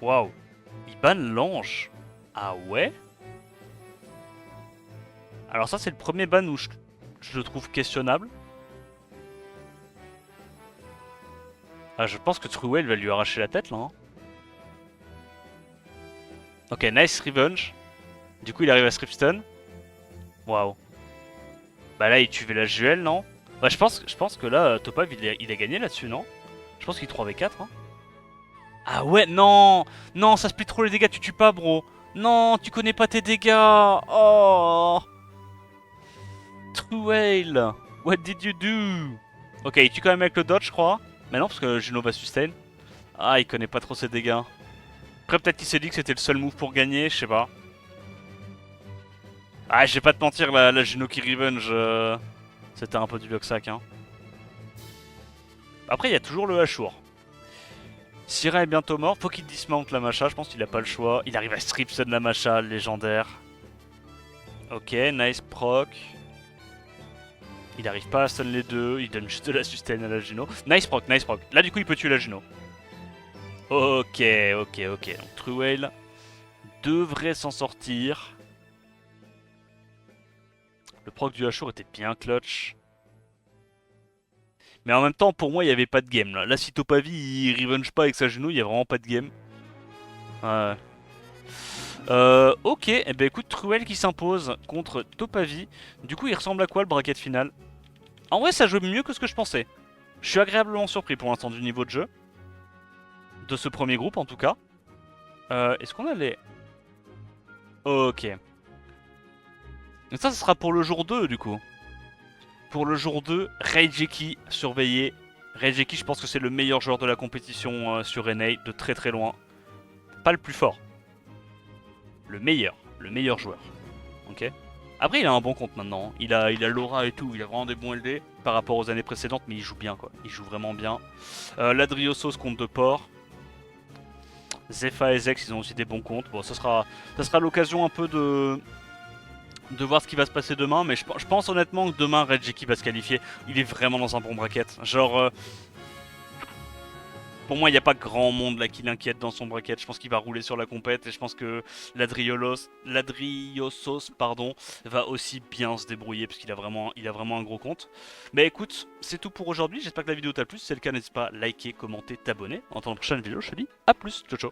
Waouh. Il ban l'ange. Ah ouais? Alors ça, c'est le premier ban où je le trouve questionnable. Ah, je pense que Truwell va lui arracher la tête là. Hein. Ok, nice revenge. Du coup, il arrive à Stripstun. Waouh. Bah là, il tue la Juel, non? Bah, je pense que là, Topav, il a gagné là-dessus, non? Je pense qu'il 3v4. Hein. Ah ouais, non! Non, ça split trop les dégâts, tu tues pas, bro. Non, tu connais pas tes dégâts. Oh! Truwell, what did you do? Ok, il tue quand même avec le dodge, je crois. Mais non, parce que Juno va sustain. Ah, il connaît pas trop ses dégâts. Après, peut-être qu'il s'est dit que c'était le seul move pour gagner, je sais pas. Ah, je vais pas te mentir, la Juno qui revenge, c'était un peu du Blocksack. Hein. Après, il y a toujours le Ashur. Syrah est bientôt mort, faut qu'il dismount la Masha, je pense qu'il a pas le choix. Il arrive à strip stun la Masha, légendaire. Ok, nice proc. Il arrive pas à stun les deux, il donne juste de la sustain à la Juno. Nice proc, nice proc. Là, du coup, il peut tuer la Juno. Ok, ok, ok. Donc, Truwell devrait s'en sortir. Le proc du Ashur était bien clutch. Mais en même temps, pour moi, il n'y avait pas de game là. Là, si Topavi il revenge pas avec sa Juno, il n'y a vraiment pas de game. Ouais. Ok, eh ben écoute, Truwell qui s'impose contre Topavi. Du coup, il ressemble à quoi le bracket final? En vrai, ça joue mieux que ce que je pensais. Je suis agréablement surpris pour l'instant du niveau de jeu. De ce premier groupe en tout cas. Est-ce qu'on a les... Ok. Et ça, ce sera pour le jour 2 du coup. Pour le jour 2, Reijeki surveillé. Reijeki, je pense que c'est le meilleur joueur de la compétition sur NA, de très très loin. Pas le plus fort. Le meilleur joueur. Ok. Après, il a un bon compte maintenant. Il a l'aura et tout. Il a vraiment des bons LD par rapport aux années précédentes, mais il joue bien quoi. Il joue vraiment bien. Ladriosos compte de port. Zepha et Zex, ils ont aussi des bons comptes. Bon, ça sera l'occasion un peu de voir ce qui va se passer demain, mais je pense honnêtement que demain Reijeki va se qualifier. Il est vraiment dans un bon bracket. Genre, pour moi, il n'y a pas grand monde là qui l'inquiète dans son bracket. Je pense qu'il va rouler sur la compète et je pense que Ladriosos pardon, va aussi bien se débrouiller parce qu'il a vraiment un gros compte. Mais écoute, c'est tout pour aujourd'hui. J'espère que la vidéo t'a plu. Si c'est le cas, n'hésite pas à liker, commenter, t'abonner. En attendant la prochaine vidéo, je te dis à plus. Ciao ciao.